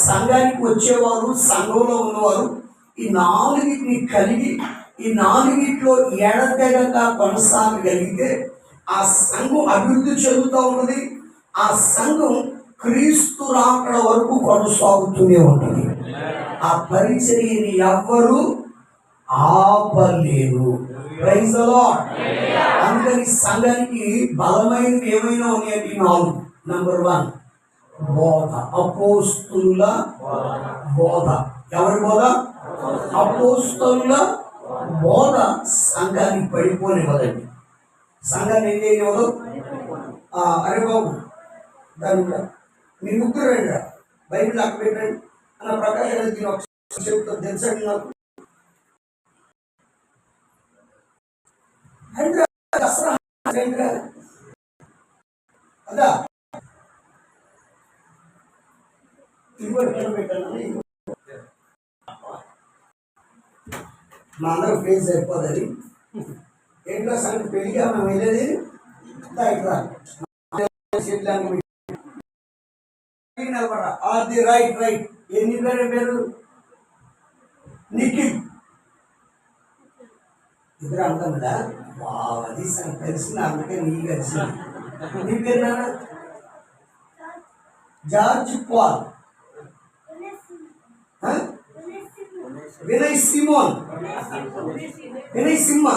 సంఘానికి వచ్చేవారు, సంఘంలో ఉన్నవారు ఈ 4 కలిగి ఈ 4 ఎడతెగక కొనసాగగలిగితే ఆ సంఘం అభివృద్ధి చెందుతూ ఉన్నది. ఆ సంఘం క్రీస్తు రాకడ వరకు కొనసాగుతూనే ఉంటుంది. ఆ పరిచర్యని ఎవ్వరూ ఆపలేరు. Praise the Lord. అందుకని సంఘానికి బలమైనవి ఏమైనా ఉన్నాయంటే 4. నెంబర్ 1 బోధ. అపోస్తుల బోధ. ఎవరి బోధ? అపోస్తుల బోధ సంఘాన్ని పడిపోనివ్వదండి. సంఘాన్ని ఏం చేయనివ్వదు. అరే బాబు దాని మీ ముగ్గురు రండి, బైబిల్ అక్కడ పెట్టండి అన్న ప్రకాశం చెప్తాను తెలుసండి నాకు. అదా ఇంకోటి పెట్టాను. మా అందరూ ఫేస్ సరిపోతుంది. ఏంటో సంగతి పెళ్ళిగా మనం వెళ్ళేది అది రైట్ రైట్. ఎన్ని పేరు? నిఖిల్. ఇద్దరు అంటాం కదా, అది తెలిసింది, అందుకే నీకు కలిసింది. నీ పేరు నాన్న? George Paul. Vinay Simon. Vinay Simha.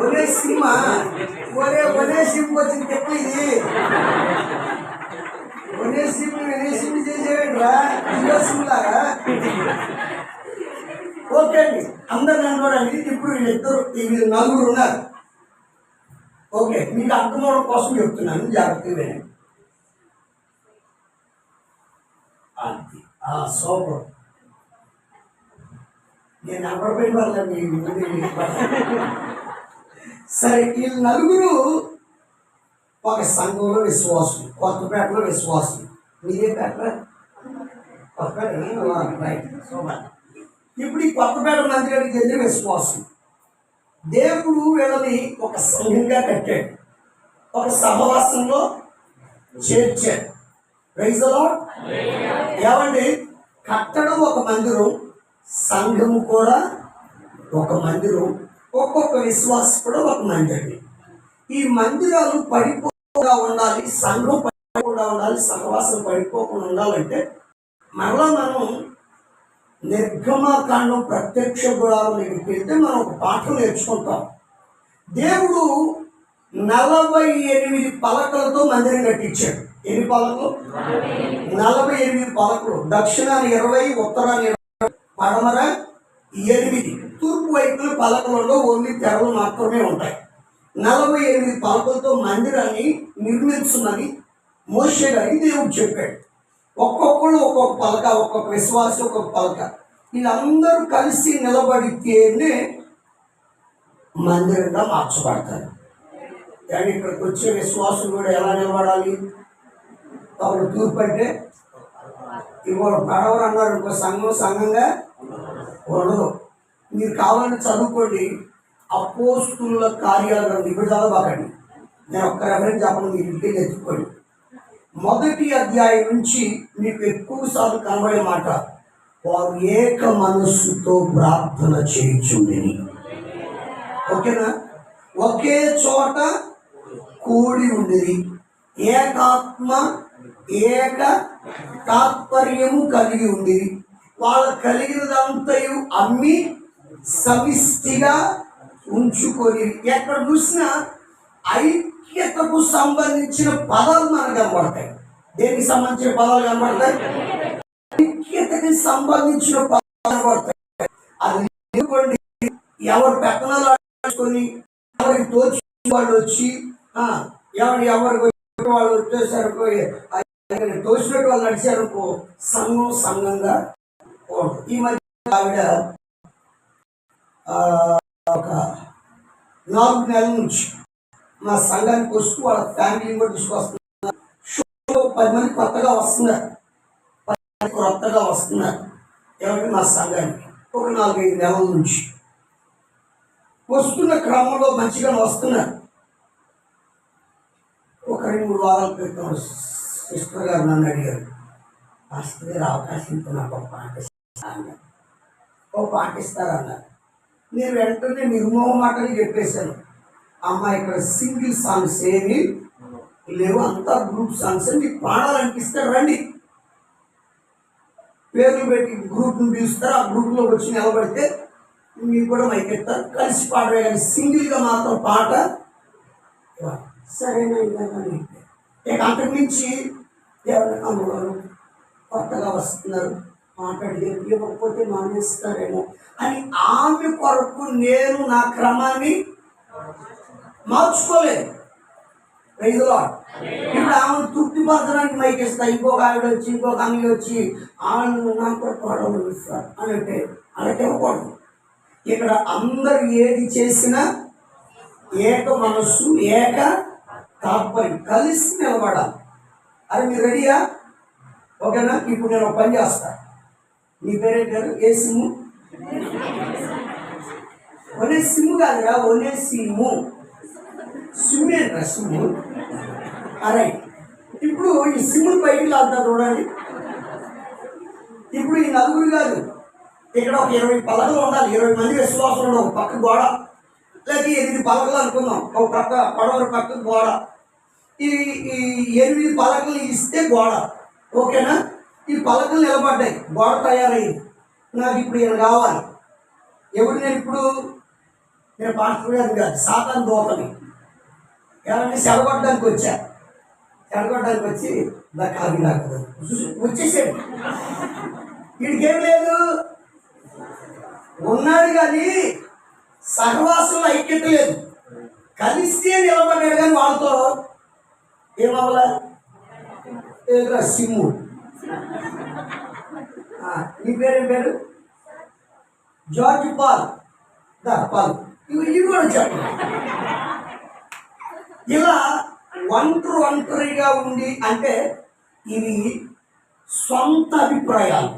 ఒరే సింహ, ఒరే సింహ వచ్చింది చెప్పు. ఇది ఒరే సింహ చేసేవాడు రా, సింహలాగా. ఓకే అండి, అందరు నడవడానికి ఇప్పుడు వీళ్ళు 4 ఉన్నారు. ఓకే, మీకు అర్థం అవడం కోసం చెప్తున్నాను, జాగ్రత్తగా వినండి. సూపర్. నేను అప్పటిపోయిన వాళ్ళని. సరే, వీళ్ళు 4 ఒక సంఘంలో విశ్వాసం, కొత్తపేటలో విశ్వాసం. మీరే పేట? కొత్తపేట. Right, super. ఇప్పుడు ఈ కొత్తపేట మందిరానికి చెందిన విశ్వాసం. దేవుడు వీళ్ళని ఒక సంఘంగా కట్టాడు, ఒక సహవాసంలో చేర్చాడు. Praise the Lord. ఏమండి, కట్టడం ఒక మందిరం, సంఘము కూడా ఒక మందిరం, ఒక్కొక్క విశ్వాసం కూడా ఒక మందిరం. ఈ మందిరాలు పడిపోకుండా ఉండాలి, సంఘం పడిపోకుండా ఉండాలి, సహవాసం పడిపోకుండా ఉండాలంటే మరలా మనం నిర్గమకాండం ప్రత్యక్ష గుడారం దగ్గరికి వెళ్తే మనం ఒక పాఠం నేర్చుకుంటాం. దేవుడు 48 పలకలతో మందిరం కట్టించాడు. ఎన్ని పలకలు? 48 పలకలు. దక్షిణాన్ని 20, ఉత్తరాన్ని 20, పడమర 8. తూర్పు వైపున పలకలలో ఓన్లీ తెరలు మాత్రమే ఉంటాయి. 48 పలకలతో మందిరాన్ని నిర్మించమని మోషే గారికి దేవుడు చెప్పాడు. ఒక్కొక్కడు ఒక్కొక్క పలక, ఒక్కొక్క విశ్వాసం ఒక్కొక్క పలక. వీళ్ళందరూ కలిసి నిలబడితేనే మందిరంగా మార్చబడతారు. కానీ ఇక్కడికి వచ్చే విశ్వాసం కూడా ఎలా నిలబడాలి? ఒకడు తూర్పు అంటే ఇవాళ పడవరు అన్నారు, ఇంకో సంఘంగా ఉండదు. మీరు కావాలని చదువుకోండి, అపోస్తుల కార్యాల గ్రంథం. ఇప్పుడు చదవకండి, నేను ఒక్క రెఫరెన్స్ చెప్పను, మీరు ఇంటికి తెచ్చుకోండి. 1వ అధ్యాయం నుంచి మీకు ఎక్కువ సార్లు కనబడే మాట, వారు ఏక మనస్సుతో ప్రార్థన చేయుచుండిరి. ఓకేనా? ఒకే చోట కూడి ఉండిరి, ఏకాత్మ ఏక తాత్పర్యము కలిగి ఉండిరి. వాళ్ళ కలిగినదంతయు అమ్మి సమిష్టిగా ఉంచుకొని. ఎక్కడ చూసినా ఐక్యతకు సంబంధించిన పదాలు మనకు కనబడతాయి. దేనికి సంబంధించిన పదాలు కనబడతాయి? ఐక్యతకి సంబంధించిన పదాలు కనబడతాయి. అది ఎందుకండి, ఎవరు పెత్తనాలు ఆడుకొని ఎవరికి తోచి వాళ్ళు వచ్చి ఎవరికి వాళ్ళు వచ్చేసారు, తోచినట్టు వాళ్ళు నడిచారనుకో, సంఘంగా. ఈ మధ్య ఆవిడ ఒక 4 నెలల నుంచి మా సంఘానికి వస్తూ వాళ్ళ ఫ్యామిలీని కూడా తీసుకొస్తున్నారు. 10 మంది కొత్తగా వస్తున్నారు, 10 మంది కొత్తగా వస్తున్నారు. ఎవరికి? మా సంఘానికి. ఒక 4-5 నెలల నుంచి వస్తున్న క్రమంలో మంచిగా వస్తున్నారు. ఒక 2-3 వారాల క్రితం సిస్టర్ గారు నన్ను అడిగారు, పాస్టర్ గారు అవకాశం ఇస్తే నాకు ఒక పాట ఇస్తారన్నారు. ఒక పాట ఇస్తారన్నారు. నేను వెంటనే నిర్మోహమాటని చెప్పేశాను, అమ్మ ఇక్కడ సింగిల్ సాంగ్స్ ఏమి లేవు, అంతా గ్రూప్ సాంగ్స్, మీకు పాడాలనిపిస్తే రండి, పేర్లు పెట్టి గ్రూప్ని పిలుస్తారు, ఆ గ్రూప్లో వచ్చి నిలబడితే మీరు కూడా మైక్ ఎత్తారు, కలిసి పాడవే, కానీ సింగిల్గా మాత్రం పాట సరేనా. ఇక అంతకు మించి ఎవరైనా కొత్తగా వస్తున్నారు, మాట్లాడి ఇవ్వకపోతే మానేస్తారేమో అని ఆమె కొరకు నేను నా క్రమాన్ని మార్చుకోలేదు. Praise lord. ఇప్పుడు ఆమెను తృప్తిపరచడానికి మైక్ ఇస్తా, ఇంకొక ఆవిడ వచ్చి ఇంకొక ఆమె వచ్చి ఆమెను నాకు కూడా పాడవలు ఇస్తారు అని అంటే అలాగే ఇవ్వకూడదు. ఇక్కడ అందరు ఏది చేసినా ఏక మనస్సు ఏక తాత్పర్యం కలిసి నిలబడాలి. అది మీరు రెడీయా? ఓకేనా? ఇప్పుడు నేను ఒక పని చేస్తా. నీ పేరేంటారు? ఏ సిమ్ము? ఒనే సిమ్ము కాదురా, ఒనే సిమ్ము. సిమ్ ఏంట్రా సిమ్ము? అరే ఇప్పుడు ఈ సిమ్ముని బయటికి లాగుతా చూడండి. ఇప్పుడు ఈ నలుగురు కాదు, ఇక్కడ ఒక 20 పలకలు ఉండాలి, 20 మంది విశ్వాసం ఉండాలి. ఒక పక్క గోడ, లేకపోతే 8 పలకలు అనుకుందాం, ఒక పక్క పడవల పక్క గోడ. ఈ 8 పలకలు ఇస్తే గోడ. ఓకేనా? ఈ పలకలు నిలబడ్డాయి, గోడ తయారైంది. నాకు ఇప్పుడు ఈయన కావాలి. ఎవరు? నేను పాస్టర్ గారు కాదు, సాతాను దోతని. ఎవరైనా చెడగొట్టడానికి వచ్చా, చెడగొట్టడానికి వచ్చి నాకు అది నాకు వచ్చేసాడు. వీడికేం లేదు, ఉన్నాడు కానీ సహవాసంలో ఐక్యత లేదు. కలిస్తే నిలబడ్డాడు కానీ వాళ్ళతో ఏమవ్వాలా? ఏదో సిమ్ము. నీ పేరేం పేరు? George Paul. పాల్ ఇవి కూడా చెప్పండి. ఇలా ఒంటరిగా ఉండి అంటే ఇవి సొంత అభిప్రాయాలు.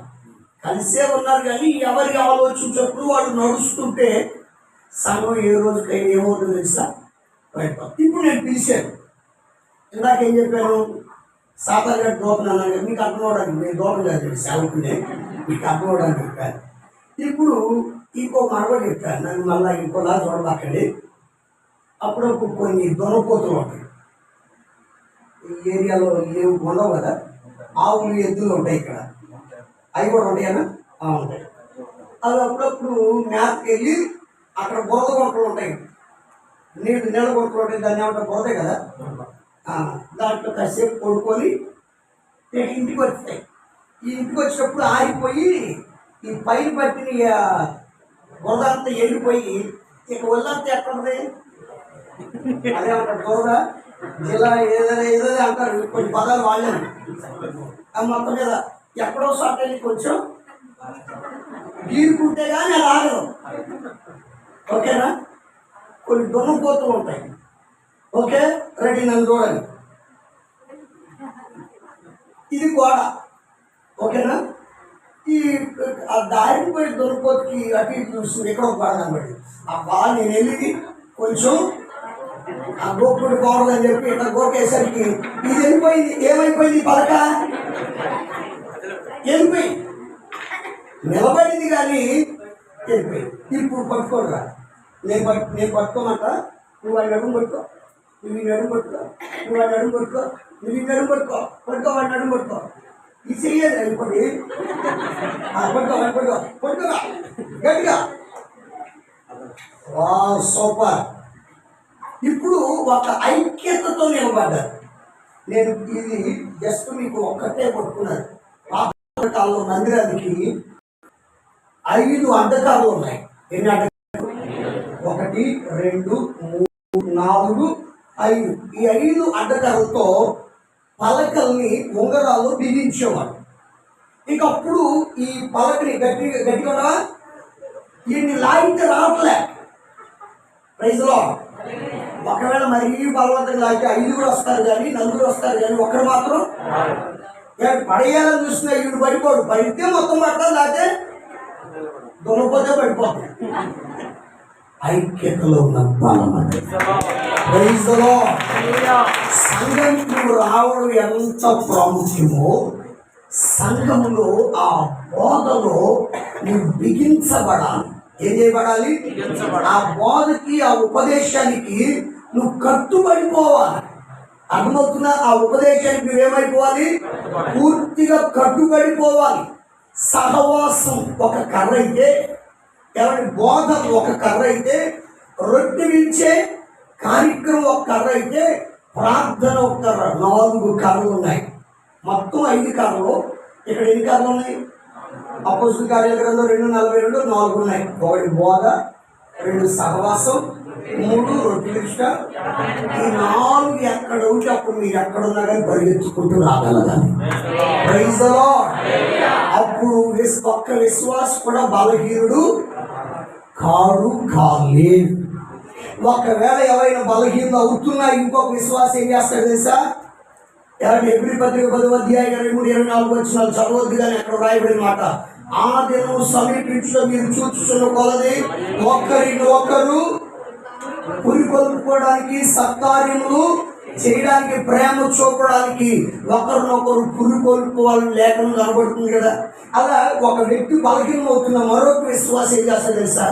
కలిసే ఉన్నారు కానీ ఎవరి ఆలోచించినప్పుడు వాళ్ళు నడుస్తుంటే సంఘం ఏ రోజుకైనా ఏమవుతుందో తెలుసా? ఇప్పుడు నేను పిలిచాను, ఇందాకేం చెప్పాను? సాతాన్ గారి దోపన అన్నాను. మీకు అర్థం అవడానికి నేను దోపం కాదు, సేవకునే, మీకు అర్థం అవడానికి చెప్పాను. ఇప్పుడు ఇంకో మరొక చెప్పాను, నన్ను మళ్ళీ ఇంకోలా చూడబాకండి. అప్పుడప్పుడు కొన్ని దొనపోతులు ఉంటాయి ఈ ఏరియాలో, ఏవి ఉండవు కదా, ఆవులు ఎద్దులు ఉంటాయి ఇక్కడ, అవి కూడా ఉంటాయన్నా? ఉంటాయి. అవి అప్పుడప్పుడు మ్యాప్కి వెళ్ళి అక్కడ బురద గుంటలు ఉంటాయి, నీళ్ళ గుంటలు ఉంటాయి, దాన్ని ఏమంటారు? బురదే కదా. దాంట్లో కాసేపు కొడుకొని ఇంటికి వచ్చాయి. ఈ ఇంటికి వచ్చినప్పుడు ఆరిపోయి ఈ పైన పట్టిన బురద అంతా ఎండిపోయి ఇక ఒళ్ళంతా ఎక్కడుంది? అదే అంటారు బురద జిల్లా ఏదైనా అంటారు, కొన్ని పదాలు వాళ్ళని. ఆ మొత్తం మీద ఎక్కడో షార్ట్ వెళ్ళి కొంచెం గీరుకుంటే కానీ అది ఆగదు. ఓకేనా? కొన్ని దున్నపోతులు ఉంటాయి. ఓకే, రెడీ, నన్ను చూడండి. ఇది గోడ. ఓకేనా? ఈ ఆ దారికి పోయి దున్నపోతుకి అటు ఇటు చూస్తుంది, ఎక్కడ ఒక గోడ కనబడి ఆ బాగా నేను వెళ్ళి కొంచెం ఆ గోపుడు పోవడదని చెప్పి ఇట్లా గోకేసరికి ఇది వెళ్ళిపోయింది. ఏమైపోయింది? పలక వెళ్ళిపోయింది. నిలబడింది కానీ వెళ్ళిపోయింది. ఇప్పుడు పట్టుకోరా, నేను పట్టుకోమంట. నువ్వు వాడిని అడుగు పట్టుకో, నువ్వు ఈ నడుము పట్టుకో, నువ్వు వాడిని అడుగు పట్టుకో, నువ్వు ఈ నడుము పట్టుకో, వాడిని అడుగు పట్టుకో. ఇది చెయ్యదు అనుకోండి. పట్టుకో, వాడిని పట్టుకో, పట్టుకోరా గట్టిగా. వా, సూపర్. ఇప్పుడు ఒక ఐక్యతతో నిలబడ్డారు. నేను ఇది జస్ట్ మీకు ఒక్కటే పట్టుకున్నాను. పాత కాలంలో మందిరానికి 5 అడ్డకాలు ఉన్నాయి. ఎన్ని అడ్డకాలు? 1, 2, 3, 4, 5. ఈ 5 అడ్డకాలతో పలకల్ని ఉంగరాలు బిగించేవాడు. ఇక అప్పుడు ఈ పలకని గట్టిగా దీన్ని లాగితే రావట్లే. ప్రైజ్లో ఒకవేళ మరీ బలవంతంగా లాగితే 5 వస్తారు కానీ 4 వస్తారు కానీ ఒకరు మాత్రం పడేయాలని చూసిన 7 పడిపోడు. పడితే మొత్తం పడతారు, లేకపోతే దొరకపోతే పడిపోతాయి. ఐక్యతలో ఉన్న బలం అంటే సంఘంకు రావడం ఎంత ప్రాముఖ్యమో, సంఘములో ఆ బోధలో నువ్వు బిగించబడాలి. ఏం చేయబడాలి? ఆ బోధకి, ఆ ఉపదేశానికి నువ్వు కట్టుబడిపోవాలి. అర్థమవుతున్నా? ఆ ఉపదేశానికి నువ్వేమైపోవాలి? పూర్తిగా కట్టుబడిపోవాలి. సహవాసం ఒక కర్ర అయితే, ఎవరి బోధ ఒక కర్ర అయితే, రొట్టె వించే కార్యక్రమం ఒక కర్ర అయితే, ప్రార్థన ఒక కర్ర. 4 కర్రలు ఉన్నాయి. మొత్తం 5 కర్రలు. ఇక్కడ ఎన్ని కర్రలు ఉన్నాయి? అపోస్తలుల కార్యాల గ్రంథం 2:42, 4 ఉన్నాయి. 1 బోధ, 2 సహవాసం, 3 రొట్టె వించుట. ఈ 4 ఎక్కడ ఉంటే అప్పుడు మీరు ఎక్కడున్నా కానీ పరిగెత్తుకుంటూ రాగలగాలి. Praise the lord. అప్పుడు ఒక్క విశ్వాసం కూడా బలహీనుడు కాలేదు. ఒకవేళ ఎవరైనా బలహీనత అవుతున్నా ఇంకొక విశ్వాసం ఏం చేస్తాడు తెలుసా? ఎబ్రీ పత్రిక 10వ అధ్యాయం 23-24 వచనాలు చదవద్దు కానీ అక్కడ రాయబడిన మాట, ఆ దినం సమీపించలో మీరు చూచుచున్న కొలది ఒకరినొకరు పురికొల్పుకోవడానికి, సత్కార్యములు చేయడానికి, ప్రేమ చూపడానికి ఒకరినొకరు పురికొల్పుకోవాలని లేఖనం కనబడుతుంది కదా. అలా ఒక వ్యక్తి బలహీనం అవుతున్న మరొక విశ్వాసం ఏం చేస్తాడు తెలుసా?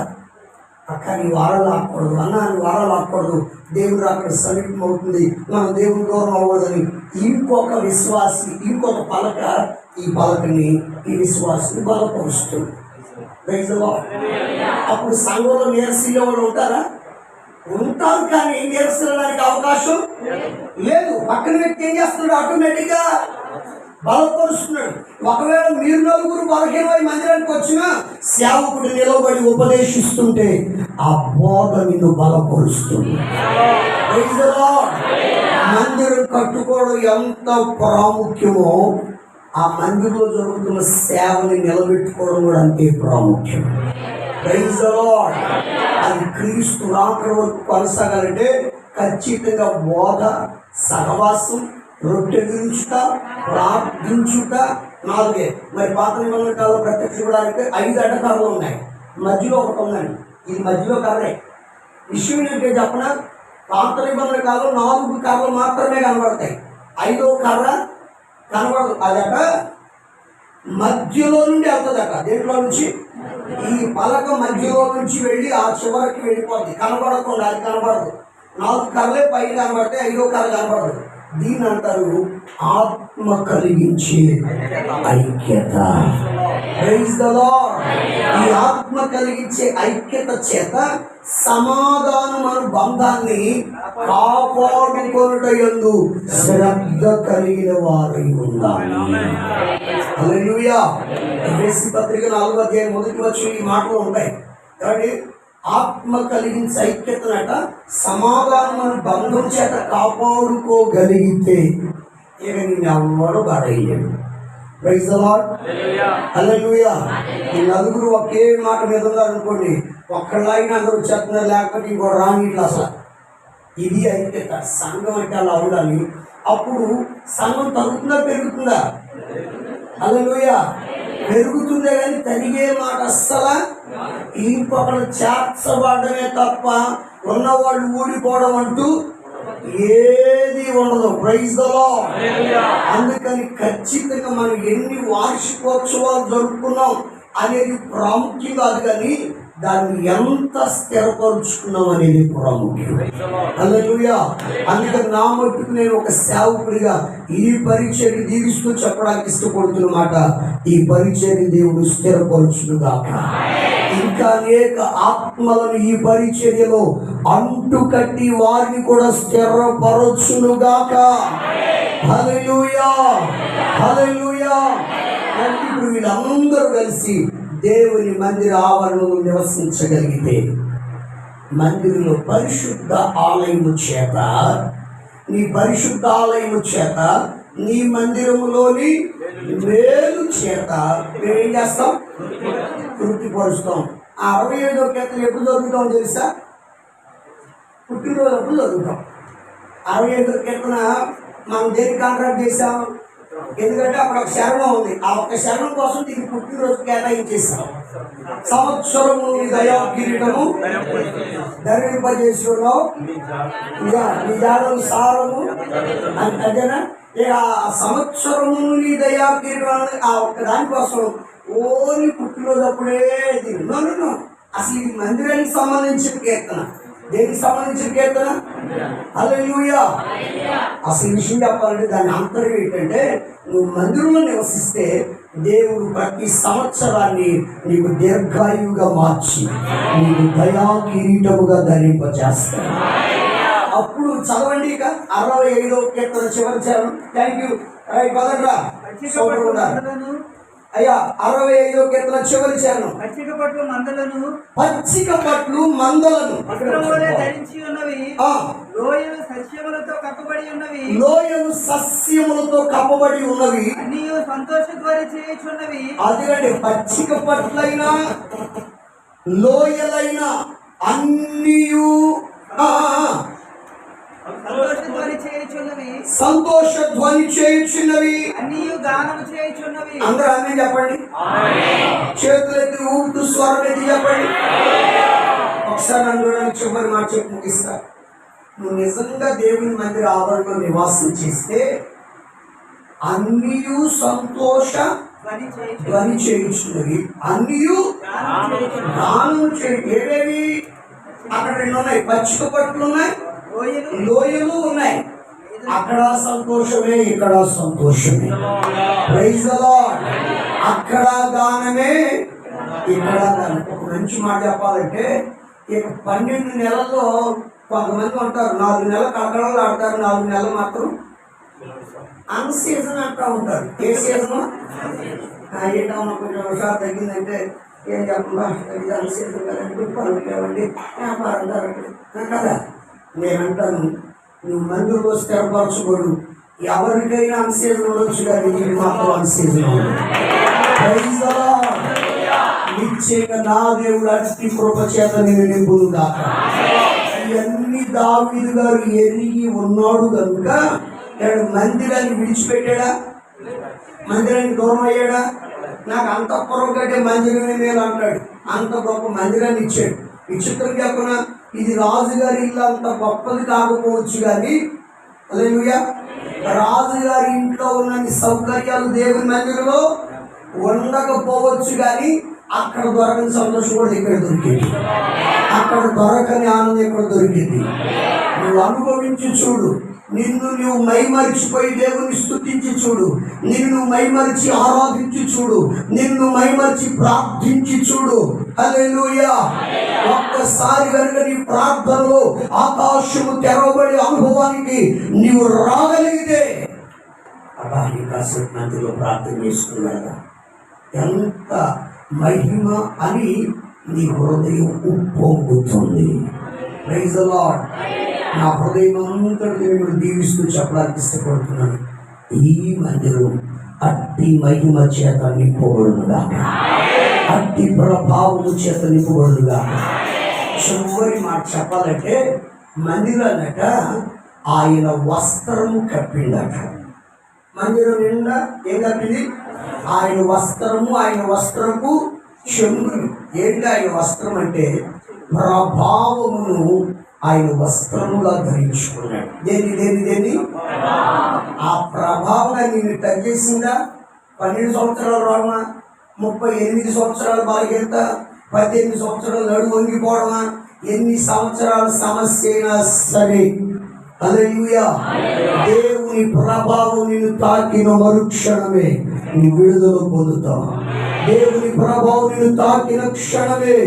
అక్క నీ వారాలు ఆకూడదు, అన్న నీ వారాలు ఆకూడదు, దేవుడు అక్కడ సమీపం అవుతుంది, మనం దేవుని దూరం అవ్వదని ఇంకొక విశ్వాసి, ఇంకొక పలక ఈ పలకని, ఈ విశ్వాసిని బలపరుస్తుంది. అప్పుడు సంఘంలో నీరసంగా వాళ్ళు ఉంటారా? ఉంటారు, కానీ నీరసడానికి అవకాశం లేదు. పక్కన వ్యక్తి ఏం చేస్తున్నాడు? ఆటోమేటిక్గా బలపరుస్తున్నాడు. ఒకవేళ మీరు 4 బలహీనమై మందిరానికి వచ్చినా సేవకుడు నిలబడి ఉపదేశిస్తుంటే ఆ బోధ నిన్ను బలపరుస్తుంది. మందిరం కట్టుకోవడం ఎంత ప్రాముఖ్యమో ఆ మందిరంలో జరుగుతున్న సేవని నిలబెట్టుకోవడం కూడా అంతే ప్రాముఖ్యం. Praise the Lord. అది క్రీస్తు రాకడ వరకు కొనసాగాలంటే ఖచ్చితంగా బోధ, సహవాసం, రొట్టె విరుచుట, ప్రార్థించుట 4. మరి పాత నిబంధన కాలంలో ప్రత్యక్షపడానికి 5 అడ్డకారులు ఉన్నాయి. మధ్యలో ఒకటి ఉందండి. ఇది మధ్యలో కర్రే. విషయం ఏంటంటే చెప్పన, పాత నిబంధన కాలంలో 4 కర్రలు మాత్రమే కనబడతాయి. 5వ కర్ర కనబడదు. అదట మధ్యలో నుండి వెళ్తుందట. దేంట్లో నుంచి? ఈ పలక మధ్యలో నుంచి వెళ్ళి ఆ చివరికి వెళ్ళిపోద్ది. కనబడకుండా అది కనబడదు. 4 కర్రలే పైన కనబడతాయి, 5వ కర్ర కనబడదు. దీని అంటారు ఆత్మ కలిగించే ఐక్యత. Praise the Lord. ఈ ఆత్మ కలిగించే ఐక్యత చేత సమాధానం అను బంధాన్ని కాపాడుకొనుటయందు శ్రద్ధ కలిగిన వారై ఉండాలి. హల్లెలూయా. ఎఫెసీ పత్రిక 4వ అధ్యాయం 1వ వచనం ఈ మాటలు ఉంటాయి. కాబట్టి ఆత్మ కలిగించే ఐక్యతనట సమాధానం బంధం చేత కాపాడుకోగలిగితే ఇక నేను ఎవరు బాధయ్యాడు. Praise the Lord. హల్లెలూయా. ఈ నలుగురు ఒకే మాట మీద ఉన్నారు అనుకోండి, ఒక్కళ్ళైనా అందరూ వచ్చేస్తున్నారు, లేకపోతే ఇంకో రాని ఇట్లా అసలు. ఇది అయితే సంఘం అంటే అలా ఉండాలి. అప్పుడు సంఘం తగ్గుతుందా పెరుగుతుందా? హల్లెలూయా. పెరుగుతుందే కానీ తరిగే మాట అస్సలా. ఇంకొకరు చేర్చబడమే తప్ప ఉన్నవాళ్ళు ఊడిపోవడం అంటూ ఏది ఉండదు. Praise the Lord. అందుకని ఖచ్చితంగా మనం ఎన్ని వార్షికోత్సవాలు జరుపుకున్నాం అనేది ప్రాముఖ్యం కాదు, కానీ దాన్ని ఎంత స్థిరపరుచుకున్నాం అనేది ప్రాముఖ్యం. హల్లెలూయా. అందుకని నా మట్టుకు నేను ఒక సేవకుడిగా ఈ పరిచర్ని దీవిస్తూ చెప్పడానికి ఇష్టపడుతున్నమాట, ఈ పరిచర్ని దేవుడు స్థిరపరచుగాక. ఇంకా అనేక ఆత్మలను ఈ పరిచర్యలో అంటుకట్టి వారిని కూడా స్థిరపరచుగాక. హల్లెలూయా. హల్లెలూయా. ఇప్పుడు వీళ్ళందరూ కలిసి దేవుని మందిర ఆవరణలో నివసించగలిగితే, మందిరంలో పరిశుద్ధ ఆలయము చేత, నీ పరిశుద్ధ ఆలయము చేత, నీ మందిరములోని మేలు చేత మేమేం చేస్తాం? తృప్తిపరుస్తాం. 65వ కీర్తన ఎప్పుడు చదువుతాం తెలుసా? పుట్టినరోజు అప్పుడు చదువుతాం. 65వ కీర్తన మనం దేనికి కాంట్రాక్ట్ చేసాం? ఎందుకంటే అక్కడ ఒక శరణం ఉంది. ఆ ఒక్క శరణం కోసం దీనికి పుట్టినరోజు కేటాయించేసాం. సంవత్సరము దయా కిరీటము ధరింపజేస్తున్నావు, నిజానుసారము అంతేనా? ఆ సంవత్సరము నీ దయా కిరీటం ఆ ఒక్క దానికోసం ఓన్లీ పుట్టినరోజు అప్పుడే తిన్నాను. అసలు ఇది మందిరానికి సంబంధించిన కీర్తన. దేనికి సంబంధించిన కీర్తన? హల్లెలూయా. అసలు ఈ విషయం చెప్పాలంటే దాని అంతర్యం ఏంటంటే, నువ్వు మందిరంలో నివసిస్తే దేవుడు ప్రతి సంవత్సరాన్ని నీకు దీర్ఘాయువుగా మార్చి నీకు దయా కిరీటముగా ధరింపజేస్తాడు. అప్పుడు చదవండి ఇక 65వ కీర్తన చివరి చరణం. Thank you. రైట్ పదండ్రా. అయ్యా 65వ కీర్తన చివరి చరణం. పచ్చిక పట్లు మందలను, పచ్చిక పట్లు మందలను ధరించి ఉన్నవి, లోయలు సస్యములతో కప్పబడి ఉన్నవి, లోయలు సస్యములతో కప్పబడి ఉన్నవి, అన్నీ సంతోషధ్వని చేయుచున్నవి. అదిగండి, పచ్చిక పట్లైనా లోయలైనా అన్నీయు సంతోషధ్వని చేయుచున్నవి, సంతోష ధ్వని చేయుచున్నవి, అన్నీయు గానము చేయుచున్నవి. అందరూ ఆమేన్ చెప్పండి. చేతులెత్తి ఊపుతూ స్వరం ఎత్తి చెప్పండి. ఒకసారి నన్ను చివరి మాట చెప్పి ముగిస్తా. నువ్వు నిజంగా దేవుని మందిర ఆవరణలో నివాసం చేస్తే అన్నీయు సంతోష ధ్వని చేయుచున్నవి, అన్నీయు గానము చేయి. ఏవేవి? అక్కడ 2 ఉన్నాయి. పచ్చిక పట్లు ఉన్నాయి, లోయలు ఉన్నాయి. అక్కడ సంతోషమే, ఇక్కడ సంతోషమే. Praise the Lord. అక్కడ గానమే, ఇక్కడ గానం. ఒక మంచి మాట చెప్పాలంటే, ఇక 12 నెలల్లో కొంతమంది ఉంటారు 4 నెలలు కక్కడలు ఆడతారు, 4 నెలలు మాత్రం అన్ సీజన్ అంటూ ఉంటారు. ఏ సీజన్? ఏంటన్నా కొంచెం వర్షాలు తగ్గిందంటే ఏం చెప్పండి, ఇది అన్ సీజన్ కదండి, పనులు లేవండి, వ్యాపారం జరగదు కదా. నేనంటాను, నువ్వు మందులో స్థిరపరచబడు. ఎవరికైనా అన్ సీజన్ ఉండొచ్చు, కానీ నీకు మాత్రం అన్ సీజన్ ఉండదు. Praise the Lord. నిశ్చయంగా నా దేవుడు అట్టి కృప చేత నేను నింపును గాక. ఇవన్నీ దావీదు గారు ఎరిగి ఉన్నాడు కనుక మందిరాన్ని విడిచిపెట్టాడా? మందిరానికి దూరం అయ్యాడా? నాకు అంత పొరగట్టే మందిరమే మేలు అంటాడు. అంత గొప్ప మందిరాన్ని ఇచ్చాడు. విచిత్రం చెప్పిన ఇది రాజుగారి ఇల్లు అంత గొప్పది కాకపోవచ్చు, కానీ హల్లెలూయా, రాజుగారి ఇంట్లో ఉన్న సౌకర్యాలు దేవుని మందిరంలో ఉండకపోవచ్చు, కానీ అక్కడ దొరకని సంతోషం కూడా ఇక్కడ దొరికింది. అక్కడ దొరకని ఆనందం ఇక్కడ దొరికింది. నువ్వు అనుభవించి చూడు. నిన్ను నువ్వు మైమరిచిపోయి దేవుని స్తుతించి చూడు. నిన్ను మైమరిచి ఆరాధించి చూడు. నిన్ను మైమరిచి ప్రార్థించి చూడు. హల్లెలూయా. ఒక్కసారి కనుక నీ ప్రార్థనలో ఆకాశము తెరవబడే అనుభవానికి నీవు రాగలిగితే, అబ్బా నీ కాసేపు మందిలో ప్రార్థన చేసుకున్నాడా, ఎంత మహిమ అని నీ హృదయం ఉప్పొంగుతుంది. Praise the lord. నా హృదయం అంతటి దేవుడు దీవిస్తూ చెప్పడానికి ఇష్టపడుతున్నాను. ఈ మందిరం అట్టి మహిమ చేత నింపబడునుగా, అట్టి ప్రభావము చేత నింపబడునుగా. చివరి మాట చెప్పాలంటే మందిరాన్నట ఆయన వస్త్రము కప్పిందట. మందిరం నిండా ఏం కప్పింది? ఆయన వస్త్రము, ఆయన వస్త్రపు చెంగులు. ఏంటి ఆయన వస్త్రం అంటే ప్రభావమును ఆయన వస్త్రముగా ధరించుకున్నాడు. దేని ఆ ప్రభావం నిన్ను తగ్గేసిందా? 12 సంవత్సరాలు రావమా, 38 సంవత్సరాల బాధ్యత, 18 సంవత్సరాలు నడుము వంగిపోవడమా, ఎన్ని సంవత్సరాల సమస్య అయినా సరే, హల్లెలూయా, దేవుని ప్రభావం నిన్ను తాకిన మరుక్షణమే నువ్వు విడుదల పొందుతావు. దేవుని ప్రభావం నిన్ను తాకిన క్షణమే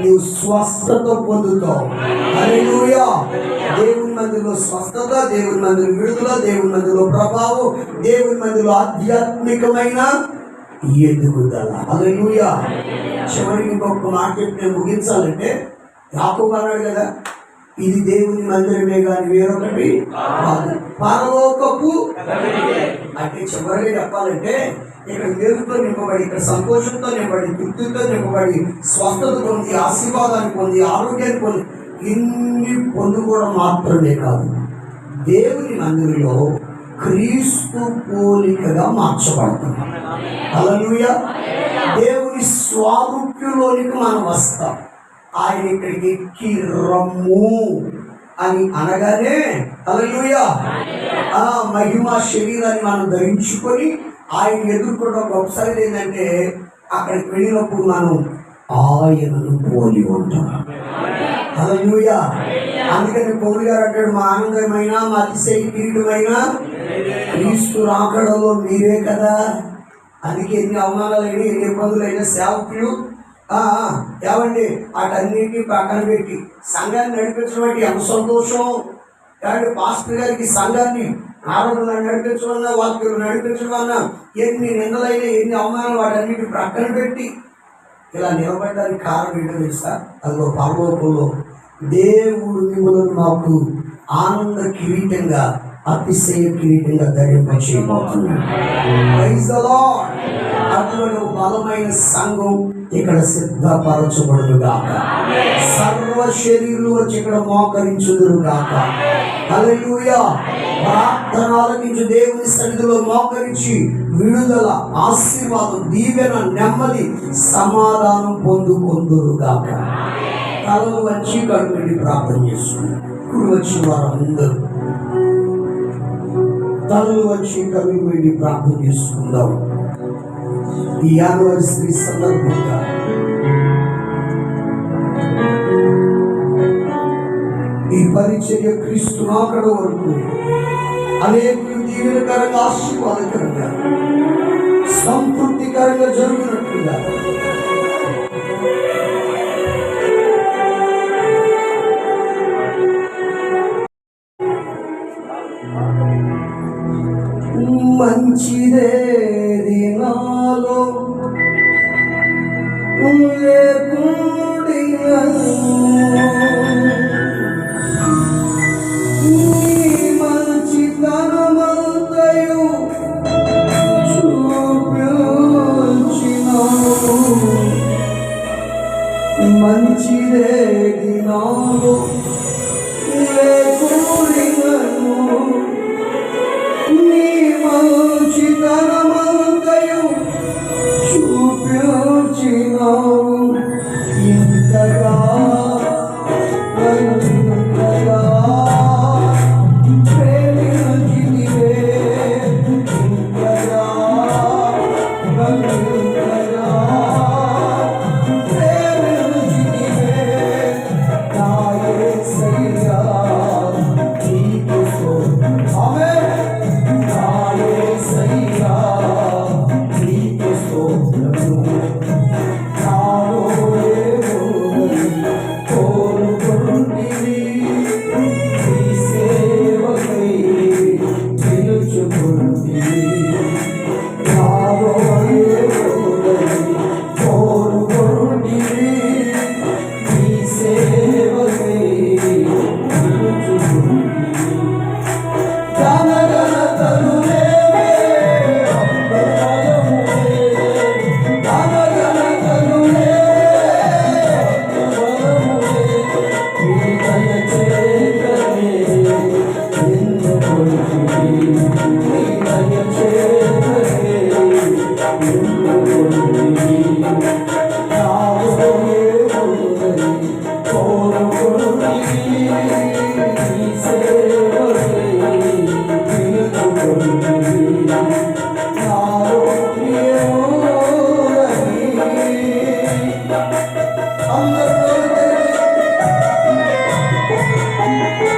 నీవు స్వస్థత పొందుతావు. హల్లెలూయా. దేవుని మందిలో స్వస్థత, దేవుని మందిలో విడుదల, దేవుని మందిలో ప్రభావం, దేవుని మందిలో ఆధ్యాత్మికమైన ఎదుగుదల. హల్లెలూయా. చివరికి ఇంకొక మాట చెప్పి నేను ముగించాలంటే, యాకోబు అన్నాడు కదా, ఇది దేవుని మందిరమే కానీ వేరొకటి కాదు, పరలోకపు. అంటే చివరిగా చెప్పాలంటే ఇక్కడ మేలుతో నింపబడి, ఇక్కడ సంతోషంతో నింపబడి, తృప్తితో నింపబడి, స్వస్థత పొంది, ఆశీర్వాదాన్ని పొంది, ఆరోగ్యాన్ని పొంది, ఇన్ని పొందుకోవడం మాత్రమే కాదు, దేవుని మందిరంలో క్రీస్తు పోలికగా మార్చబడతాం. హల్లెలూయా. దేవుని స్వారూప్యంలోనికి మనం వస్తాం. ఆయన ఇక్కడికి ఎక్కి రమ్ము అని అనగానే, హల్లెలూయా, ఆ మహిమ శరీరాన్ని మనం ధరించుకొని ఆయన ఎదుర్కొన్న ఒకసారి ఏంటంటే అక్కడికి వెళ్ళినప్పుడు మనం ఆయనను పోలి ఉంటాం. హల్లెలూయా. అందుకని పౌలు గారు అంటాడు, మా ఆనందమైన, మా అతిశయ కిరీటమైన క్రీస్తు రాకడలో మీరే కదా. అందుకే ఎన్ని అవమానాలైనా, ఎన్ని ఇబ్బందులైనా సేవకులు ఏమండి వాటన్నిటినీ పక్కన పెట్టి సంఘాన్ని నడిపించడం అంటే ఎంత సంతోషం. కాబట్టి పాస్టర్ గారికి సంఘాన్ని ఆరోగ్యంగా నడిపించమన్నా, వాక్యం నడిపించమన్నా, ఎన్ని నిందలైనా, ఎన్ని అవమానాలు వాటన్నిటిని పక్కన పెట్టి ఇలా నిలబడడానికి కారణం ఏంటో తెలుసా? అదిగో పరలోకంలో దేవుడు మిమ్మల్ని మాకు ఆనంద కిరీటంగా, అతిశయ కిరీటంగా ధరింపచేయబోతున్నాడు. Praise the Lord. అటువంటి బలమైన సంఘం ఇక్కడ సిద్ధపరచబడుగాక. సర్వ శరీరులు వచ్చి ఇక్కడ మోకరించుదురుగాక. హల్లెలూయా. ప్రార్థన ఆలకించు దేవుని సన్నిధిలో మోకరించి విడుదల, ఆశీర్వాదం, దీవెన, నెమ్మది, సమాధానం పొందుకొందురుగాక. తలలు వచ్చి కడుపు పెట్టి ప్రార్థన చేసుకున్నారు. ఇప్పుడు వచ్చిన వారందరూ తలలు వచ్చి కడుపు పెట్టి ప్రార్థన చేసుకుందాం. ఈ యానివర్సరీ సందర్భంగా ఈ పరిచర్య క్రీస్తు రాకడ వరకు అనేకులు దీవెనకరంగా, ఆశీర్వాదకరంగా, సంతృప్తికరంగా జరుగుతున్నట్లుగా మంచిదే దినాలో మంచితనమంతయు చూపించినావు. మంచిదే దినాలో లేకుడినను నీ మంచితనం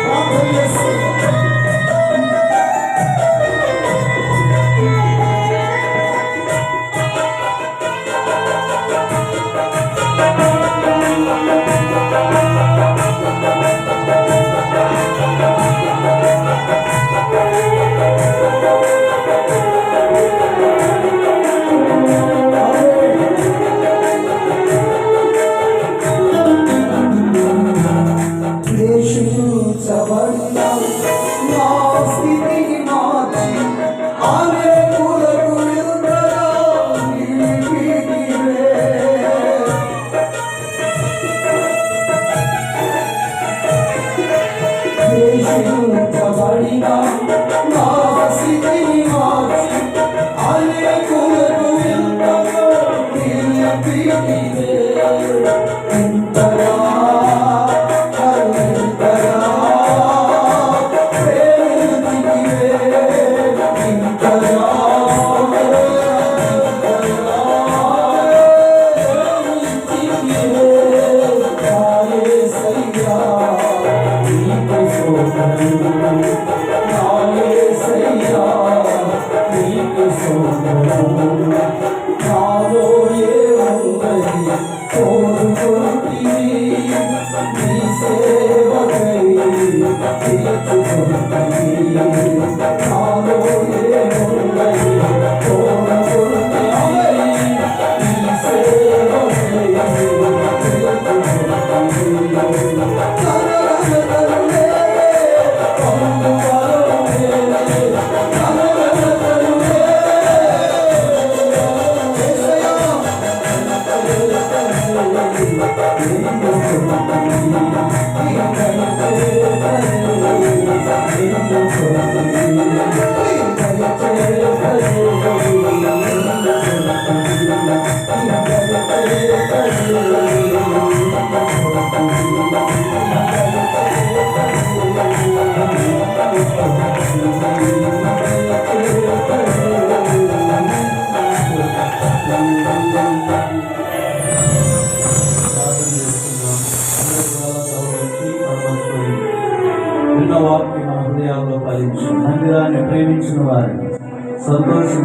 ప్రార్థన చేస్తున్నాం. దేశించబడిన నా స్థితిని మార్చి అనేకులకు విడుదల నిలిపితివే. దేశించబడిన నా స్థితిని మార్చి అనేకులకు విడుదల నిలిపితివే. ఇంతగా వాక్యం మన హృదయాల్లో ఫలించు. మందిరాన్ని ప్రేమించిన వారిని సంతోషం